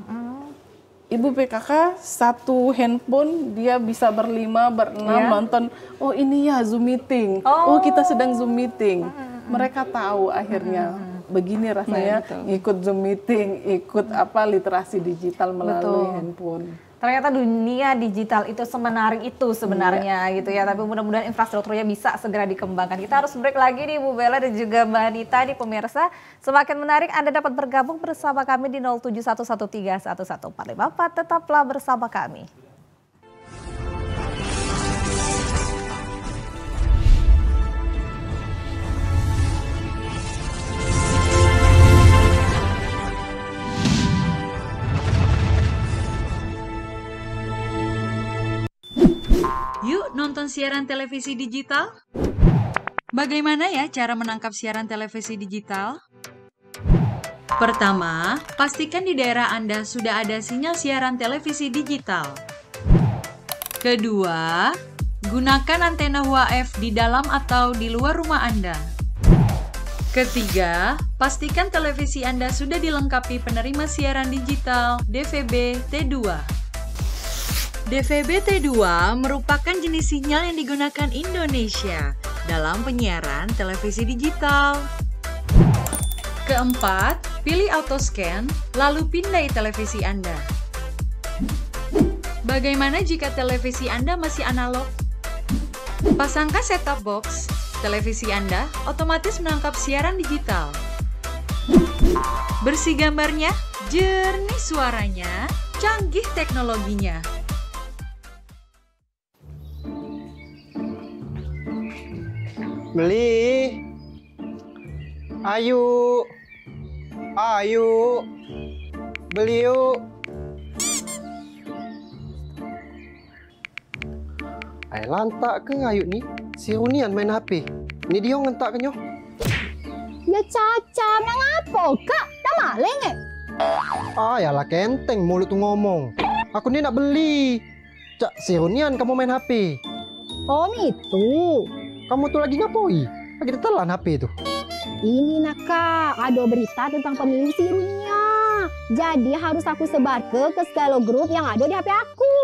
Speaker 2: Ibu PKK satu handphone dia bisa berlima, berenam nonton. Oh ini ya Zoom meeting. Oh kita sedang Zoom meeting. Mereka tahu akhirnya begini rasanya ikut Zoom meeting, ikut literasi digital melalui handphone.
Speaker 1: Ternyata dunia digital itu semenarik itu sebenarnya gitu ya. Tapi mudah-mudahan infrastrukturnya bisa segera dikembangkan. Kita harus break lagi nih Bu Bella dan juga Mbak Anita nih pemirsa. Semakin menarik Anda dapat bergabung bersama kami di 071131144. Tetaplah bersama kami.
Speaker 12: Yuk nonton siaran televisi digital. Bagaimana ya cara menangkap siaran televisi digital? Pertama, pastikan di daerah Anda sudah ada sinyal siaran televisi digital. Kedua, gunakan antena UHF di dalam atau di luar rumah Anda. Ketiga, pastikan televisi Anda sudah dilengkapi penerima siaran digital DVB T2. DVB T2 merupakan jenis sinyal yang digunakan Indonesia dalam penyiaran televisi digital. Keempat, pilih auto scan, lalu pindai televisi Anda. Bagaimana jika televisi Anda masih analog? Pasangkan set-top box, televisi Anda otomatis menangkap siaran digital. Bersih gambarnya, jernih suaranya, canggih teknologinya.
Speaker 13: Beli, ayo, beli yuk. Ay lantak ke ayu ni, si Runian main HP. Ni dia ngentak ke nyoh.
Speaker 14: Ya Caca, mengapa kak? Dah maling
Speaker 13: Yalah kenteng mulut tu ngomong. Aku ni nak beli. Cak si Runian kamu main HP.
Speaker 14: Oh itu.
Speaker 13: Kamu tuh lagi ngapoi? Lagi ditelan HP tuh.
Speaker 14: Ini nak kak, ada berita tentang pemilu si Runia. Jadi harus aku sebar ke segala grup yang ada di HP aku.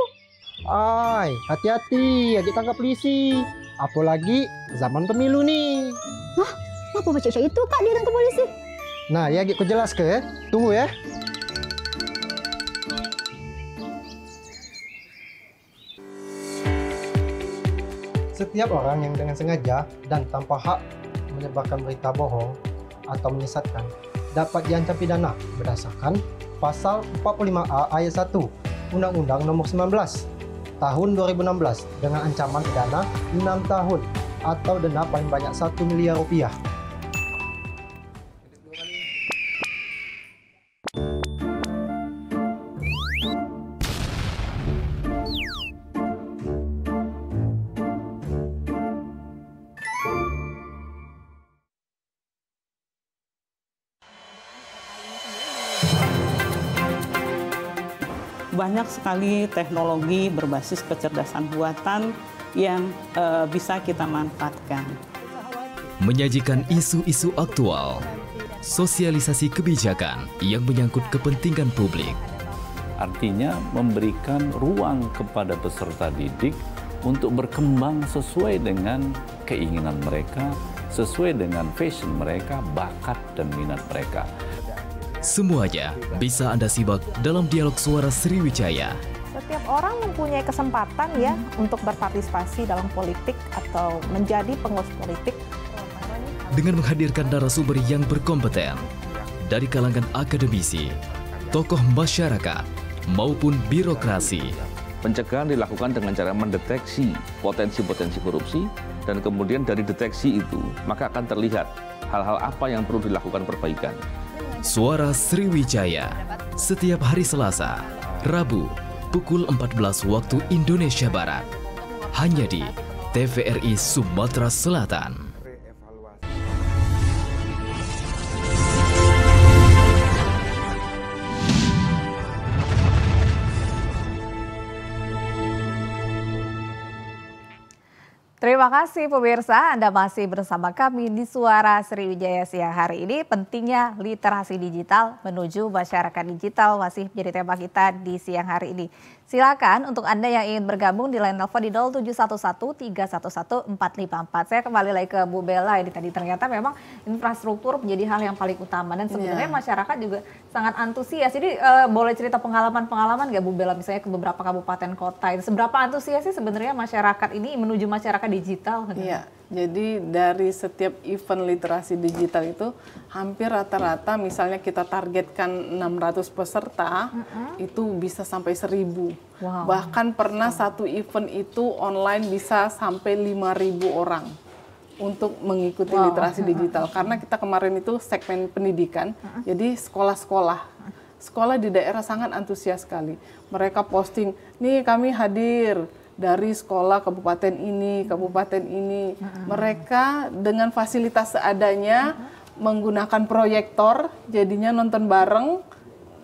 Speaker 13: Ay, hati-hati, adik tangkap polisi. Apalagi zaman pemilu nih.
Speaker 14: Hah? Apa baca itu kak dia tangkap polisi?
Speaker 13: Nah, ya adik ku jelas ke, tunggu ya. Setiap orang yang dengan sengaja dan tanpa hak menyebarkan berita bohong atau menyesatkan dapat diancam pidana berdasarkan Pasal 45A ayat 1 Undang-Undang Nomor 19 Tahun 2016 dengan ancaman pidana 6 tahun atau denda paling banyak 1 miliar rupiah.
Speaker 4: Banyak sekali teknologi berbasis kecerdasan buatan yang bisa kita manfaatkan.
Speaker 5: Menyajikan isu-isu aktual, sosialisasi kebijakan yang menyangkut kepentingan publik.
Speaker 6: Artinya memberikan ruang kepada peserta didik untuk berkembang sesuai dengan keinginan mereka, sesuai dengan passion mereka, bakat dan minat mereka.
Speaker 5: Semuanya bisa Anda simak dalam dialog suara Sriwijaya.
Speaker 7: Setiap orang mempunyai kesempatan ya untuk berpartisipasi dalam politik atau menjadi pengurus politik.
Speaker 5: Dengan menghadirkan narasumber yang berkompeten dari kalangan akademisi, tokoh masyarakat, maupun birokrasi.
Speaker 6: Pencegahan dilakukan dengan cara mendeteksi potensi-potensi korupsi, dan kemudian dari deteksi itu maka akan terlihat hal-hal apa yang perlu dilakukan perbaikan.
Speaker 5: Suara Sriwijaya, setiap hari Selasa, Rabu, pukul 14 waktu Indonesia Barat. Hanya di TVRI Sumatera Selatan.
Speaker 1: Terima kasih pemirsa, Anda masih bersama kami di Suara Sriwijaya siang hari ini. Pentingnya literasi digital menuju masyarakat digital masih menjadi tema kita di siang hari ini. Silakan untuk Anda yang ingin bergabung di line telepon di 0711 311 454. Saya kembali lagi ke Bu Bella ini tadi, ternyata memang infrastruktur menjadi hal yang paling utama dan sebenarnya masyarakat juga sangat antusias. Jadi boleh cerita pengalaman-pengalaman nggak Bu Bella misalnya ke beberapa kabupaten kota itu, seberapa antusias sih sebenarnya masyarakat ini menuju masyarakat digital?
Speaker 2: Iya, jadi dari setiap event literasi digital itu hampir rata-rata misalnya kita targetkan 600 peserta, itu bisa sampai 1000. Wow. Bahkan pernah satu event itu online bisa sampai 5.000 orang untuk mengikuti literasi digital. Karena kita kemarin itu segmen pendidikan, jadi sekolah di daerah sangat antusias sekali. Mereka posting, nih kami hadir dari sekolah kabupaten ini. Mereka dengan fasilitas seadanya menggunakan proyektor, jadinya nonton bareng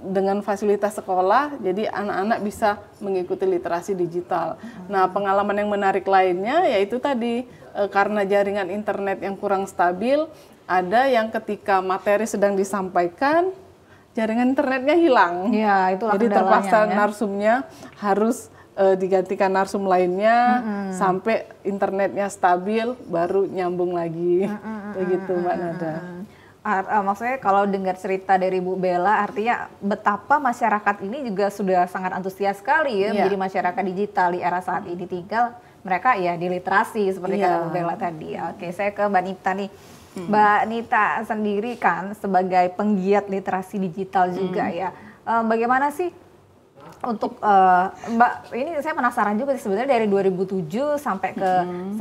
Speaker 2: dengan fasilitas sekolah, jadi anak-anak bisa mengikuti literasi digital. Nah, pengalaman yang menarik lainnya yaitu tadi, karena jaringan internet yang kurang stabil, ada yang ketika materi sedang disampaikan, jaringan internetnya hilang.
Speaker 1: Ya, itulah
Speaker 2: jadi terpaksa
Speaker 1: ya.
Speaker 2: Narsumnya harus digantikan narsum lainnya sampai internetnya stabil baru nyambung lagi. Begitu Mbak Nada.
Speaker 1: Maksudnya kalau dengar cerita dari Bu Bella, artinya betapa masyarakat ini juga sudah sangat antusias sekali ya menjadi masyarakat digital di era saat ini, tinggal mereka ya diliterasi seperti kata Bu Bella tadi. Oke, saya ke Mbak Nita nih. Mbak Nita sendiri kan sebagai penggiat literasi digital juga ya. Bagaimana sih untuk Mbak, ini saya penasaran juga sih sebenarnya dari 2007 sampai ke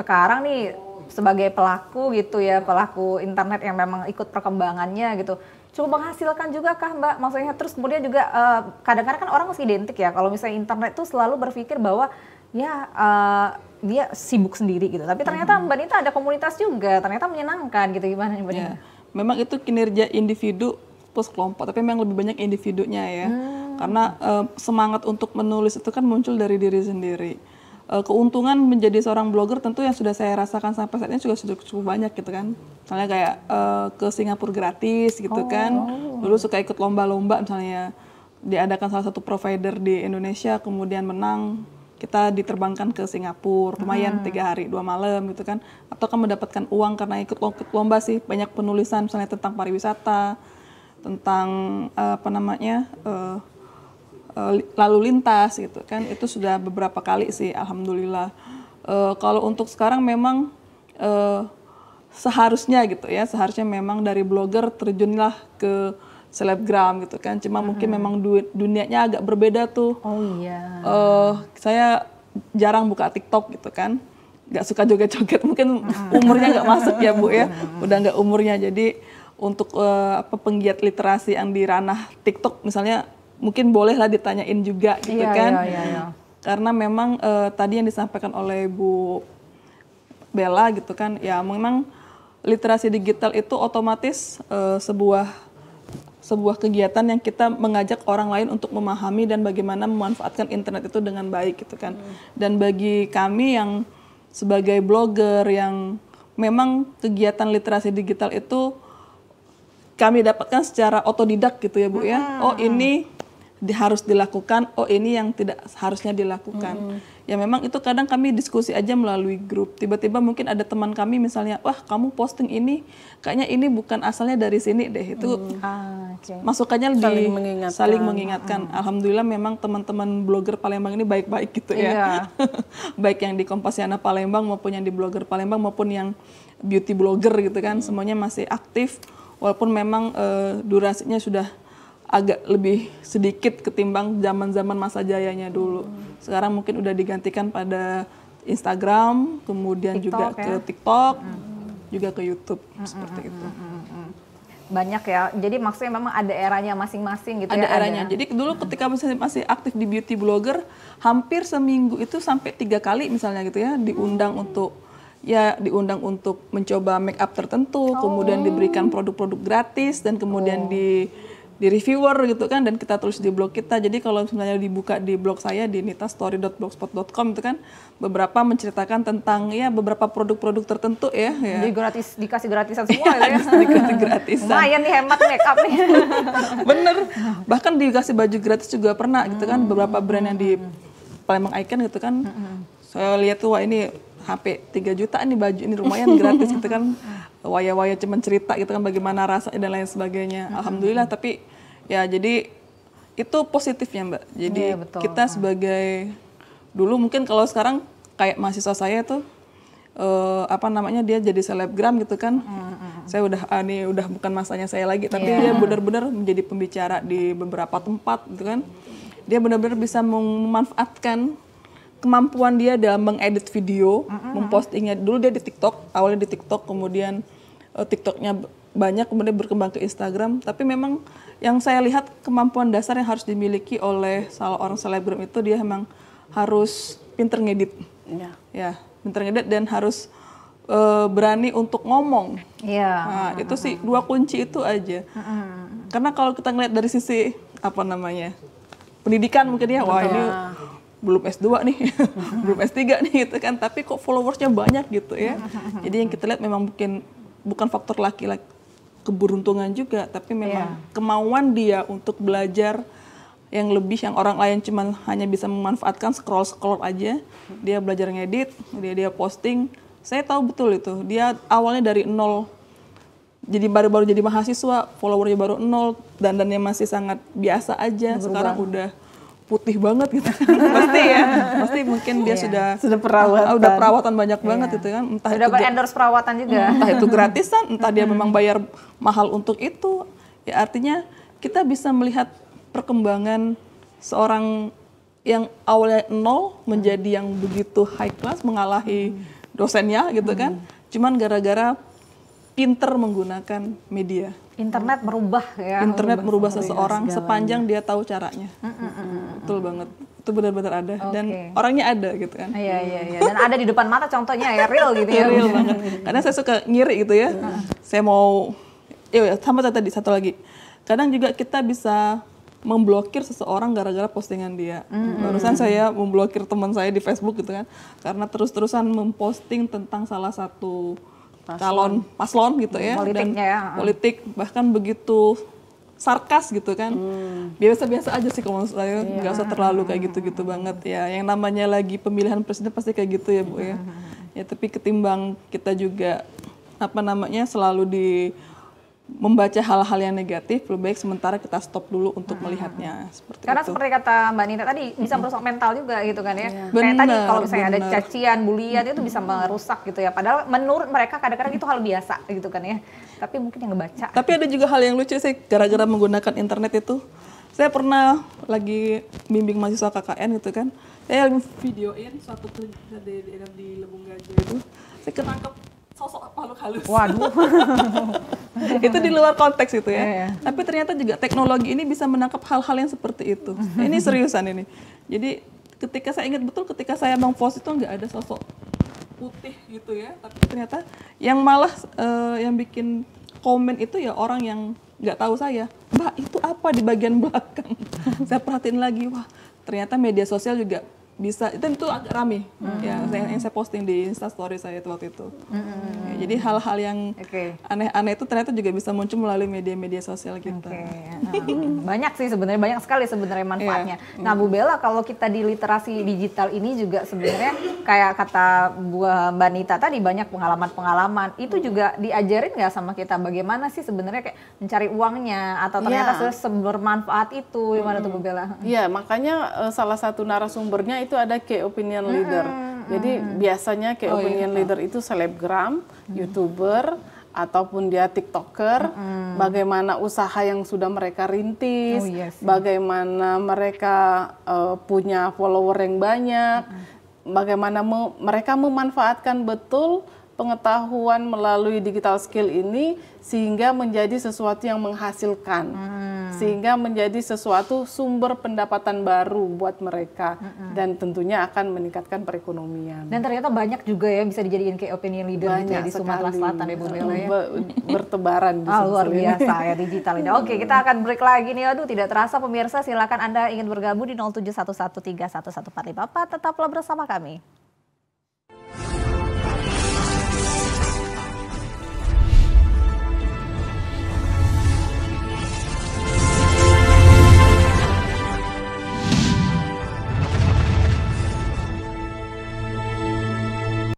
Speaker 1: sekarang nih sebagai pelaku gitu ya, pelaku internet yang memang ikut perkembangannya gitu. Cukup menghasilkan juga kah Mbak? Maksudnya terus kemudian juga kadang-kadang kan orang masih identik ya kalau misalnya internet tuh selalu berpikir bahwa ya dia sibuk sendiri gitu. Tapi ternyata Mbak Nita ada komunitas juga, ternyata menyenangkan gitu. Gimana Mbak Nita?
Speaker 3: Memang itu kinerja individu plus kelompok, tapi memang lebih banyak individunya ya. Karena semangat untuk menulis itu kan muncul dari diri sendiri. Keuntungan menjadi seorang blogger tentu yang sudah saya rasakan sampai saat ini juga sudah cukup banyak gitu kan. Misalnya kayak ke Singapura gratis gitu kan. Dulu suka ikut lomba-lomba, misalnya diadakan salah satu provider di Indonesia, kemudian menang, kita diterbangkan ke Singapura, lumayan 3 hari 2 malam gitu kan. Atau kan mendapatkan uang karena ikut lomba sih, banyak penulisan misalnya tentang pariwisata, tentang lalu lintas gitu kan, itu sudah beberapa kali sih, alhamdulillah. Kalau untuk sekarang memang seharusnya gitu ya, seharusnya memang dari blogger terjunlah ke selebgram gitu kan, cuma mungkin memang dunianya agak berbeda tuh. Saya jarang buka TikTok gitu kan, nggak suka joget-joget, mungkin umurnya nggak masuk ya Bu ya, udah nggak umurnya. Jadi untuk penggiat literasi yang di ranah TikTok misalnya, mungkin bolehlah ditanyain juga gitu kan. Karena memang tadi yang disampaikan oleh Bu Bella gitu kan, ya memang literasi digital itu otomatis sebuah kegiatan yang kita mengajak orang lain untuk memahami dan bagaimana memanfaatkan internet itu dengan baik gitu kan. Dan bagi kami yang sebagai blogger yang memang kegiatan literasi digital itu kami dapatkan secara otodidak gitu ya Bu ya. Oh ini harus dilakukan, oh ini yang tidak harusnya dilakukan. Ya memang itu kadang kami diskusi aja melalui grup. Tiba-tiba mungkin ada teman kami misalnya, wah kamu posting ini, kayaknya ini bukan asalnya dari sini deh. Itu masukannya saling mengingatkan. Alhamdulillah memang teman-teman blogger Palembang ini baik-baik gitu ya. Baik yang di Kompasiana Palembang maupun yang di blogger Palembang maupun yang beauty blogger gitu kan, semuanya masih aktif. Walaupun memang durasinya sudah agak lebih sedikit ketimbang zaman-zaman masa jayanya dulu. Sekarang mungkin udah digantikan pada Instagram, kemudian juga ke TikTok, juga ke YouTube, seperti itu.
Speaker 1: Banyak ya, jadi maksudnya memang ada eranya masing-masing gitu
Speaker 3: ada
Speaker 1: ya?
Speaker 3: Ada eranya, jadi dulu ketika misalnya masih aktif di beauty blogger, hampir seminggu itu sampai 3 kali misalnya gitu ya, diundang untuk mencoba make up tertentu, kemudian diberikan produk-produk gratis, dan kemudian di reviewer gitu kan, dan kita tulis di blog kita. Jadi kalau misalnya dibuka di blog saya di nitastory.blogspot.com itu kan beberapa menceritakan tentang ya beberapa produk-produk tertentu ya.
Speaker 1: Jadi dikasih gratisan semua ya.
Speaker 3: Dikasih gratisan.
Speaker 1: Lumayan nih hemat make up nih.
Speaker 3: Bener. Bahkan dikasih baju gratis juga pernah gitu kan, beberapa brand yang di Palembang Icon gitu kan. Saya lihat tuh wah ini HP 3 juta nih baju ini lumayan gratis gitu kan. Waya-waya cuman cerita gitu kan bagaimana rasanya dan lain sebagainya. Alhamdulillah, tapi ya jadi itu positifnya Mbak. Jadi kita sebagai dulu mungkin kalau sekarang kayak mahasiswa saya tuh dia jadi selebgram gitu kan. Saya ini udah bukan masanya saya lagi, tapi dia benar-benar menjadi pembicara di beberapa tempat gitu kan. Dia benar-benar bisa memanfaatkan kemampuan dia dalam mengedit video, mempostingnya. Dulu dia di TikTok, awalnya di TikTok, kemudian TikToknya banyak, kemudian berkembang ke Instagram. Tapi memang yang saya lihat kemampuan dasar yang harus dimiliki oleh salah orang selebgram itu dia memang harus pinter ngedit, ya pinter ngedit dan harus berani untuk ngomong. Nah, itu sih 2 kunci itu aja. Karena kalau kita ngeliat dari sisi pendidikan mungkin ya, wah ini belum S2 nih, belum S3 nih gitu kan, tapi kok followersnya banyak gitu ya. Jadi yang kita lihat memang bukan faktor laki-laki keberuntungan juga, tapi memang kemauan dia untuk belajar yang lebih, yang orang lain cuman hanya bisa memanfaatkan scroll aja, dia belajar ngedit, dia posting. Saya tahu betul itu, dia awalnya dari 0, jadi baru jadi mahasiswa, followernya baru 0, dandannya masih sangat biasa aja, sekarang udah putih banget gitu. pasti mungkin dia sudah perawatan banyak banget gitu kan, entah
Speaker 1: sudah endorse perawatan juga,
Speaker 3: entah itu gratisan, entah dia memang bayar mahal untuk itu. Ya artinya kita bisa melihat perkembangan seorang yang awalnya 0 menjadi yang begitu high class, mengalahi dosennya gitu kan, cuman gara-gara pinter menggunakan media.
Speaker 1: Internet merubah ya.
Speaker 3: Internet merubah seseorang sepanjang dia tahu caranya. Betul banget. Itu benar-benar ada dan orangnya ada gitu kan.
Speaker 1: Iya. Dan ada di depan mata contohnya ya, real gitu ya.
Speaker 3: Real banget. Karena saya suka ngiri gitu ya. Saya mau sama tadi satu lagi. Kadang juga kita bisa memblokir seseorang gara-gara postingan dia. Barusan saya memblokir teman saya di Facebook gitu kan. Karena terus-terusan memposting tentang salah satu calon paslon gitu ya, dan politik, bahkan begitu sarkas gitu kan. Biasa-biasa aja sih kalau menurut saya, nggak usah terlalu kayak gitu-gitu banget ya. Yang namanya lagi pemilihan presiden pasti kayak gitu ya Bu ya. Ya tapi ketimbang kita juga selalu membaca hal-hal yang negatif, lebih baik sementara kita stop dulu untuk melihatnya seperti
Speaker 1: karena
Speaker 3: itu.
Speaker 1: Seperti kata Mbak Nita tadi bisa merusak mental juga gitu kan ya. Kayak tadi kalau misalnya ada cacian, bulian itu bisa merusak gitu ya. Padahal menurut mereka kadang-kadang itu hal biasa gitu kan ya. Tapi mungkin yang ngebaca.
Speaker 3: Tapi ada juga hal yang lucu sih gara-gara menggunakan internet itu. Saya pernah lagi bimbing mahasiswa KKN gitu kan. Saya videoin suatu kejadian di Lebung Gajah itu. Saya ketangkep sosok makhluk halus.
Speaker 1: Waduh.
Speaker 3: Itu di luar konteks itu ya. Tapi ternyata juga teknologi ini bisa menangkap hal-hal yang seperti itu. Ini seriusan ini. Jadi ketika saya ingat betul ketika saya mempost itu nggak ada sosok putih gitu ya. Tapi ternyata yang malah yang bikin komen itu ya orang yang nggak tahu saya. Mbak itu apa di bagian belakang? Saya perhatiin lagi, wah ternyata media sosial juga bisa, itu agak rame ya, yang saya posting di Instastory saya waktu itu. Ya, jadi hal-hal yang aneh-aneh itu ternyata juga bisa muncul melalui media-media sosial kita.
Speaker 1: Banyak sih sebenarnya, banyak sekali sebenarnya manfaatnya. Nah Bu Bella, kalau kita di literasi digital ini juga sebenarnya kayak kata Mbak Nita tadi banyak pengalaman-pengalaman, itu juga diajarin nggak sama kita bagaimana sih sebenarnya kayak mencari uangnya atau ternyata sebermanfaat itu, gimana tuh Bu Bella?
Speaker 2: Iya, makanya salah satu narasumbernya itu ada key opinion leader. Jadi biasanya key opinion leader itu selebgram, YouTuber, ataupun dia TikToker, bagaimana usaha yang sudah mereka rintis, bagaimana mereka punya follower yang banyak, bagaimana mereka memanfaatkan betul pengetahuan melalui digital skill ini sehingga menjadi sesuatu yang menghasilkan, sehingga menjadi sesuatu sumber pendapatan baru buat mereka, dan tentunya akan meningkatkan perekonomian.
Speaker 1: Dan ternyata banyak juga ya bisa dijadikan kayak opinion leader gitu ya di Sumatera Selatan ya Bu Bella ya.
Speaker 2: Bertebaran di
Speaker 1: luar biasa ya digital ini. Oke, kita akan break lagi nih. Aduh, tidak terasa pemirsa, silakan Anda ingin bergabung di 0711311454, tetaplah bersama kami.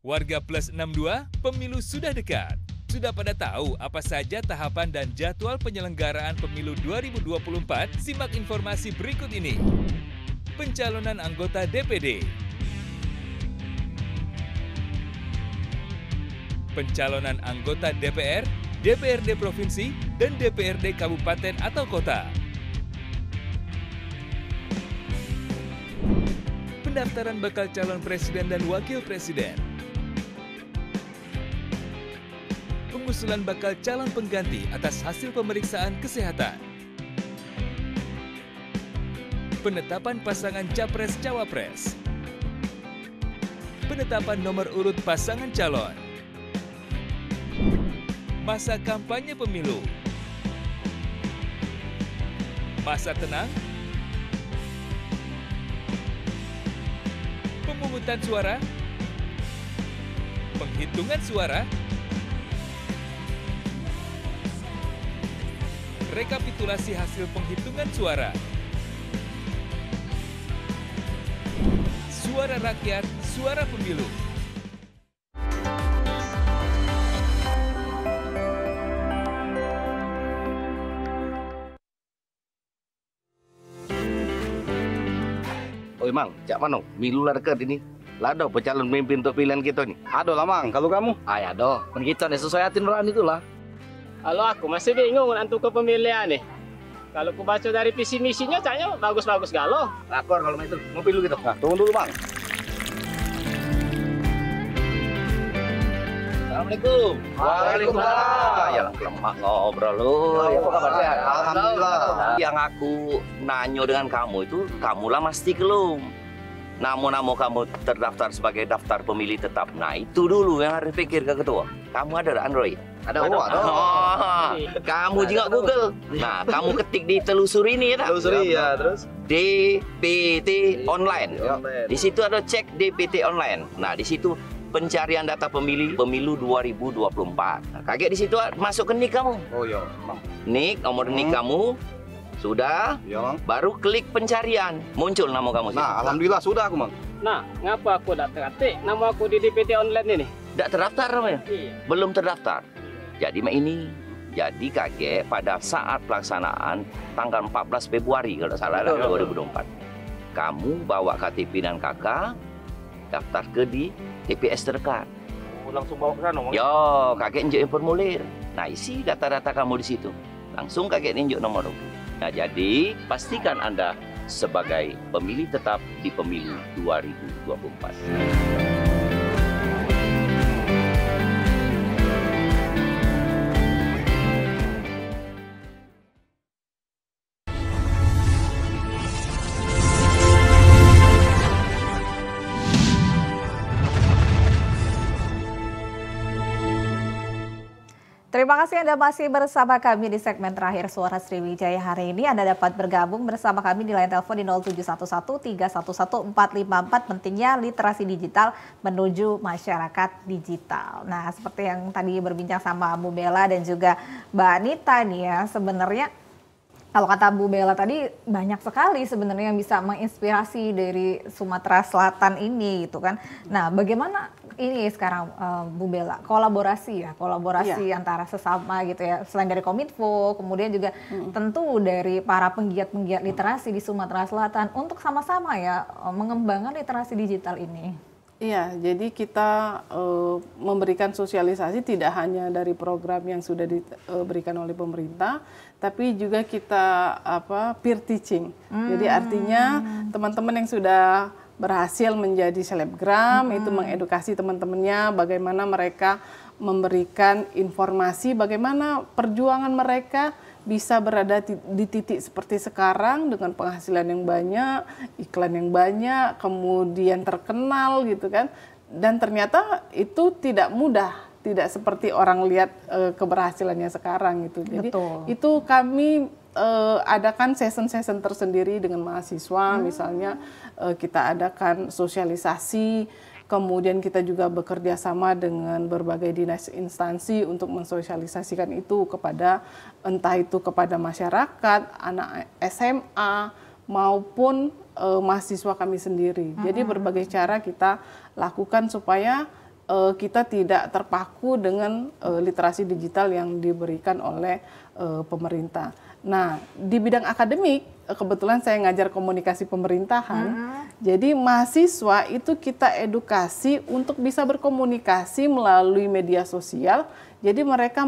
Speaker 15: Warga Plus 62, pemilu sudah dekat. Sudah pada tahu apa saja tahapan dan jadwal penyelenggaraan pemilu 2024? Simak informasi berikut ini. Pencalonan anggota DPD. Pencalonan anggota DPR, DPRD Provinsi, dan DPRD Kabupaten atau Kota. Pendaftaran bakal calon presiden dan wakil presiden. Pengusulan bakal calon pengganti atas hasil pemeriksaan kesehatan. Penetapan pasangan Capres-Cawapres. Penetapan nomor urut pasangan calon. Masa kampanye pemilu. Masa tenang. Pemungutan suara. Penghitungan suara. Rekapitulasi hasil penghitungan suara. Suara rakyat, suara pemilu.
Speaker 16: Oi Mang, cak mano, milu lah dekat ini. Lado pencalon pemimpin untuk pilihan kita nih.
Speaker 17: Aduh lah Mang, kalau kamu?
Speaker 16: Ay aduh, kan kita nih sesuai hati nurani itulah.
Speaker 17: Kalau aku masih bingung untuk kepemilian nih. Kalau aku baca dari visi misinya, kayaknya bagus-bagus galau.
Speaker 16: Lakor kalau itu, mau pilih gitu.
Speaker 17: Nah, tunggu dulu Bang.
Speaker 16: Assalamualaikum.
Speaker 17: Waalaikumsalam.
Speaker 16: Ya lemak ngobrol lu. Ya, apa kabar sehat? Alhamdulillah. Yang aku nanyo dengan kamu itu, kamulah mesti kelum. Namo-namo kamu terdaftar sebagai daftar pemilih tetap. Nah itu dulu yang harus pikir ke ketua. Kamu ada Android? Ada. Kamu juga Google. Nah kamu ketik di telusuri ini ya tak?
Speaker 17: Telusuri ya terus.
Speaker 16: DPT online. Di situ ada cek DPT online. Nah di situ pencarian data pemilih pemilu 2024. Nah, kaget di situ masuk ke NIK kamu.
Speaker 17: Oh iya.
Speaker 16: NIK nomor NIK kamu. Sudah, ya, baru klik pencarian, muncul nama kamu.
Speaker 17: Nah, alhamdulillah sudah aku, Mang. Nah, ngapa aku tak terketik nama aku di DPT online ini?
Speaker 16: Tidak terdaftar namanya?
Speaker 17: Iya.
Speaker 16: Belum terdaftar. Jadi ini, jadi kakek pada saat pelaksanaan tanggal 14 Februari kalau salah 2024. Kamu bawa KTP dan KK, daftar ke di TPS terdekat.
Speaker 17: Langsung bawa ke sana, Mang?
Speaker 16: Yo, kakek injek formulir. Nah, isi data-data kamu di situ. Langsung kakek injek nomor. Nah, jadi pastikan Anda sebagai pemilih tetap di pemilu 2024.
Speaker 1: Terima kasih Anda masih bersama kami di segmen terakhir Suara Sriwijaya hari ini. Anda dapat bergabung bersama kami di line telepon di 0711314454. Pentingnya literasi digital menuju masyarakat digital. Nah, seperti yang tadi berbincang sama Bu Bella dan juga Mbak Anita nih ya, sebenarnya kalau kata Bu Bella tadi banyak sekali sebenarnya yang bisa menginspirasi dari Sumatera Selatan ini gitu kan. Nah, bagaimana ini sekarang Bu Bella kolaborasi antara sesama gitu ya, selain dari Kominfo, kemudian juga tentu dari para penggiat-penggiat literasi di Sumatera Selatan untuk sama-sama ya mengembangkan literasi digital ini.
Speaker 2: Iya, jadi kita memberikan sosialisasi tidak hanya dari program yang sudah diberikan oleh pemerintah, tapi juga kita peer teaching. Jadi artinya teman-teman yang sudah berhasil menjadi selebgram itu mengedukasi teman-temannya bagaimana mereka memberikan informasi, bagaimana perjuangan mereka bisa berada di titik seperti sekarang dengan penghasilan yang banyak, iklan yang banyak, kemudian terkenal gitu kan. Dan ternyata itu tidak mudah, tidak seperti orang lihat keberhasilannya sekarang gitu. Jadi itu kami adakan session-session tersendiri dengan mahasiswa, misalnya kita adakan sosialisasi. Kemudian kita juga bekerja sama dengan berbagai dinas instansi untuk mensosialisasikan itu kepada entah itu kepada masyarakat, anak SMA maupun mahasiswa kami sendiri. Jadi berbagai cara kita lakukan supaya kita tidak terpaku dengan literasi digital yang diberikan oleh pemerintah. Nah, di bidang akademik, kebetulan saya ngajar komunikasi pemerintahan, jadi mahasiswa itu kita edukasi untuk bisa berkomunikasi melalui media sosial. Jadi mereka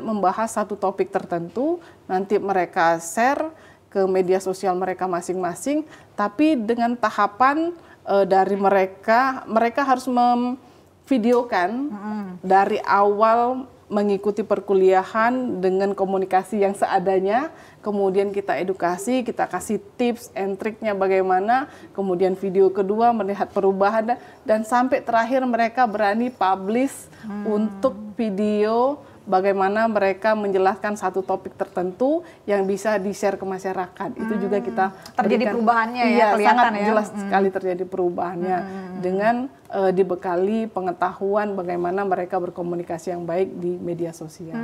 Speaker 2: membahas satu topik tertentu, nanti mereka share ke media sosial mereka masing-masing, tapi dengan tahapan dari mereka harus memvideokan dari awal mengikuti perkuliahan dengan komunikasi yang seadanya, kemudian kita edukasi, kita kasih tips and triknya bagaimana, kemudian video kedua melihat perubahan, dan sampai terakhir mereka berani publish untuk video bagaimana mereka menjelaskan satu topik tertentu yang bisa di-share ke masyarakat. Itu juga kita
Speaker 1: terjadi perubahannya ya, kelihatan
Speaker 2: sangat
Speaker 1: ya.
Speaker 2: Jelas sekali terjadi perubahannya dengan dibekali pengetahuan bagaimana mereka berkomunikasi yang baik di media sosial.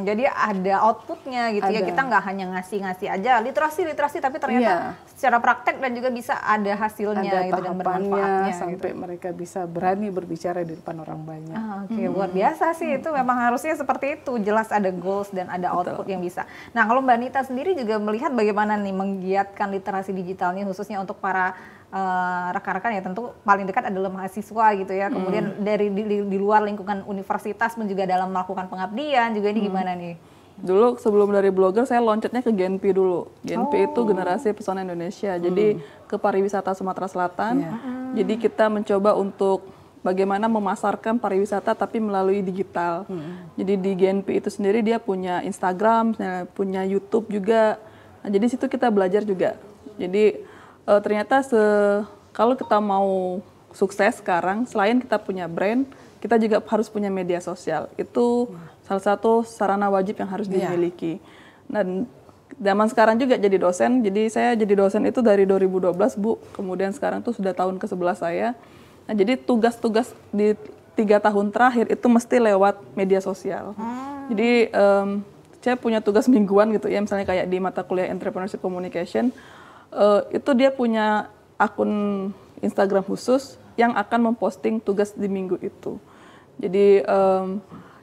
Speaker 1: Jadi ada outputnya gitu ya, kita nggak hanya ngasih-ngasih aja literasi tapi ternyata secara praktek dan juga bisa ada hasilnya
Speaker 2: ada
Speaker 1: gitu dan bermanfaatnya
Speaker 2: sampai
Speaker 1: gitu.
Speaker 2: mereka bisa berani berbicara di depan orang banyak.
Speaker 1: Oke, luar biasa sih, itu memang harusnya seperti itu, jelas ada goals dan ada output yang bisa. Nah, kalau Mbak Nita sendiri juga melihat bagaimana nih menggiatkan literasi digitalnya khususnya untuk para rekan-rekan ya, tentu paling dekat adalah mahasiswa gitu ya, kemudian dari di luar lingkungan universitas pun juga dalam melakukan pengabdian juga, ini gimana nih?
Speaker 3: Dulu sebelum dari blogger saya loncatnya ke Genpi dulu. Genpi itu Generasi Pesona Indonesia, jadi ke pariwisata Sumatera Selatan. Jadi kita mencoba untuk bagaimana memasarkan pariwisata tapi melalui digital. Jadi di Genpi itu sendiri dia punya Instagram, punya YouTube juga. Nah, jadi situ kita belajar juga. Jadi ternyata kalau kita mau sukses sekarang, selain kita punya brand, kita juga harus punya media sosial. Itu salah satu sarana wajib yang harus dimiliki. Dan zaman sekarang juga jadi dosen, jadi saya jadi dosen itu dari 2012 Bu, kemudian sekarang tuh sudah tahun ke-11 saya. Nah, jadi tugas-tugas di 3 tahun terakhir itu mesti lewat media sosial. Jadi saya punya tugas mingguan gitu ya, misalnya kayak di mata kuliah Entrepreneurship Communication, itu dia punya akun Instagram khusus yang akan memposting tugas di minggu itu. Jadi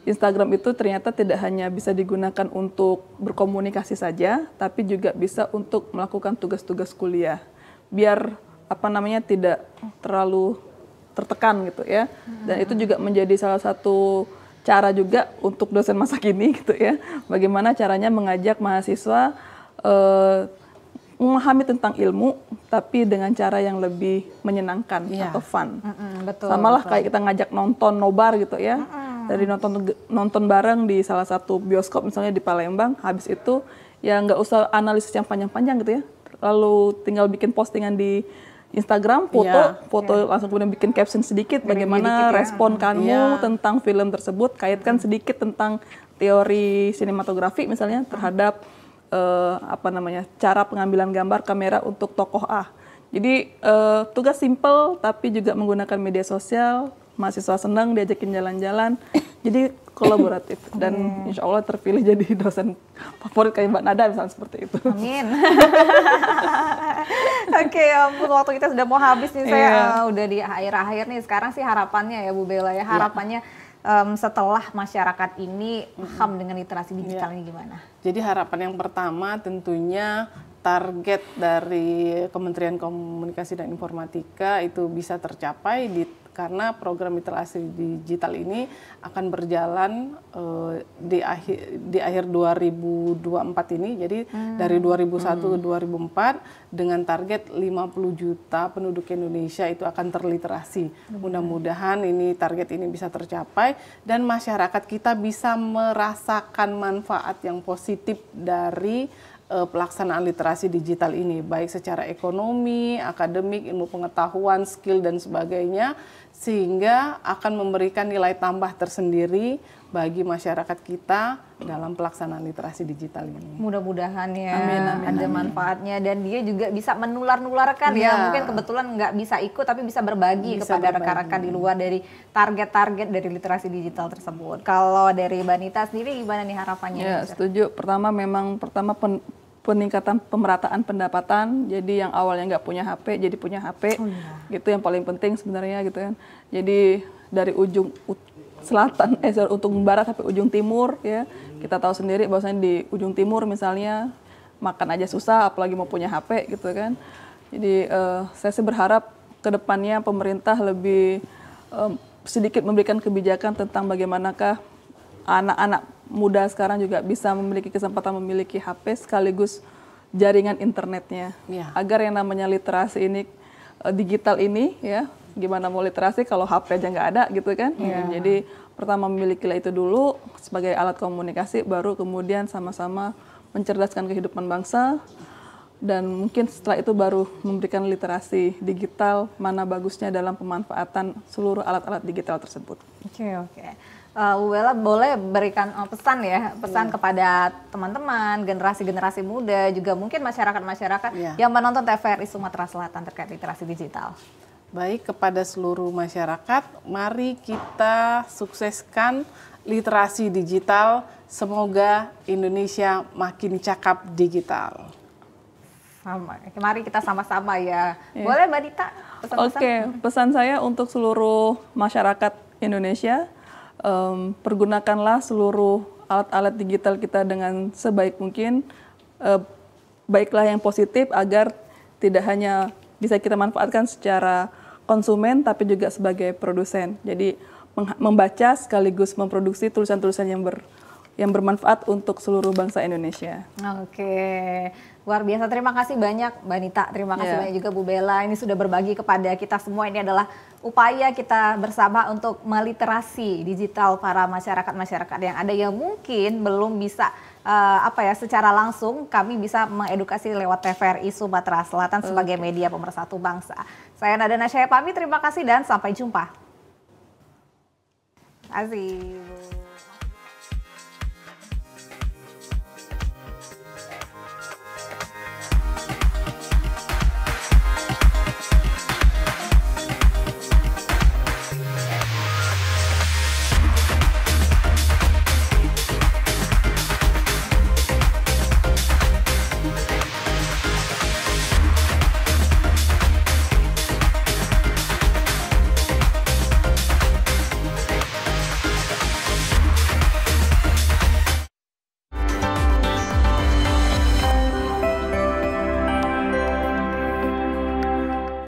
Speaker 3: Instagram itu ternyata tidak hanya bisa digunakan untuk berkomunikasi saja, tapi juga bisa untuk melakukan tugas-tugas kuliah. Biar tidak terlalu tertekan gitu ya. Dan itu juga menjadi salah satu cara juga untuk dosen masa kini gitu ya. Bagaimana caranya mengajak mahasiswa memahami tentang ilmu, tapi dengan cara yang lebih menyenangkan atau fun. Sama lah kayak kita ngajak nonton nobar gitu ya. Dari nonton bareng di salah satu bioskop misalnya di Palembang, habis itu ya nggak usah analisis yang panjang-panjang gitu ya. Lalu tinggal bikin postingan di Instagram, foto langsung kemudian bikin caption sedikit bagaimana respon kamu tentang film tersebut, kaitkan sedikit tentang teori sinematografi misalnya terhadap cara pengambilan gambar kamera untuk tokoh A. Jadi tugas simple tapi juga menggunakan media sosial, mahasiswa senang diajakin jalan-jalan, jadi kolaboratif dan insya Allah terpilih jadi dosen favorit kayak Mbak Nada misalnya seperti itu.
Speaker 1: Amin. Oke, ampun waktu kita sudah mau habis nih, saya udah di akhir-akhir nih. Sekarang sih harapannya ya Bu Bella ya, harapannya setelah masyarakat ini paham dengan literasi digital ini gimana?
Speaker 2: Jadi harapan yang pertama tentunya target dari Kementerian Komunikasi dan Informatika itu bisa tercapai karena program literasi digital ini akan berjalan di akhir 2024 ini. Jadi dari 2001 ke 2004 dengan target 50 juta penduduk Indonesia itu akan terliterasi. Mudah-mudahan ini target ini bisa tercapai dan masyarakat kita bisa merasakan manfaat yang positif dari pelaksanaan literasi digital ini, baik secara ekonomi, akademik, ilmu pengetahuan, skill, dan sebagainya, sehingga akan memberikan nilai tambah tersendiri bagi masyarakat kita dalam pelaksanaan literasi digital ini.
Speaker 1: Mudah-mudahan ya ada manfaatnya dan dia juga bisa menular-nularkan ya. Mungkin kebetulan nggak bisa ikut tapi bisa berbagi kepada rekan-rekan di luar dari target-target dari literasi digital tersebut. Kalau dari Mbak Nita sendiri gimana nih harapannya?
Speaker 3: Ya, setuju. Pertama peningkatan pemerataan pendapatan, jadi yang awalnya nggak punya HP jadi punya HP, gitu yang paling penting sebenarnya gitu kan. Jadi dari ujung selatan, ujung barat sampai ujung timur ya, kita tahu sendiri bahwasanya di ujung timur misalnya makan aja susah, apalagi mau punya HP gitu kan. Jadi saya sih berharap kedepannya pemerintah lebih sedikit memberikan kebijakan tentang bagaimanakah anak-anak muda sekarang juga bisa memiliki kesempatan memiliki HP sekaligus jaringan internetnya, agar yang namanya literasi ini digital ini ya, gimana mau literasi kalau HP aja nggak ada gitu kan. Jadi pertama memilikilah itu dulu sebagai alat komunikasi, baru kemudian sama-sama mencerdaskan kehidupan bangsa, dan mungkin setelah itu baru memberikan literasi digital mana bagusnya dalam pemanfaatan seluruh alat-alat digital tersebut.
Speaker 1: Oke. Bu Bella boleh berikan pesan kepada teman-teman, generasi-generasi muda, juga mungkin masyarakat-masyarakat yang menonton TVRI Sumatera Selatan terkait literasi digital.
Speaker 2: Baik, kepada seluruh masyarakat, mari kita sukseskan literasi digital. Semoga Indonesia makin cakap digital.
Speaker 1: Mari kita sama-sama ya. Boleh Mbak Dita pesan-pesan?
Speaker 3: Oke, pesan saya untuk seluruh masyarakat Indonesia, pergunakanlah seluruh alat-alat digital kita dengan sebaik mungkin, baiklah yang positif agar tidak hanya bisa kita manfaatkan secara konsumen tapi juga sebagai produsen. Jadi membaca sekaligus memproduksi tulisan-tulisan yang bermanfaat untuk seluruh bangsa Indonesia.
Speaker 1: Oke, luar biasa. Terima kasih banyak Mbak Nita, terima kasih banyak juga Bu Bella. Ini sudah berbagi kepada kita semua. Ini adalah upaya kita bersama untuk meliterasi digital para masyarakat-masyarakat yang ada yang mungkin belum bisa secara langsung kami bisa mengedukasi lewat TVRI Sumatera Selatan sebagai media pemersatu bangsa. Saya Nada Nasyaya pamit, terima kasih dan sampai jumpa. Terima kasih.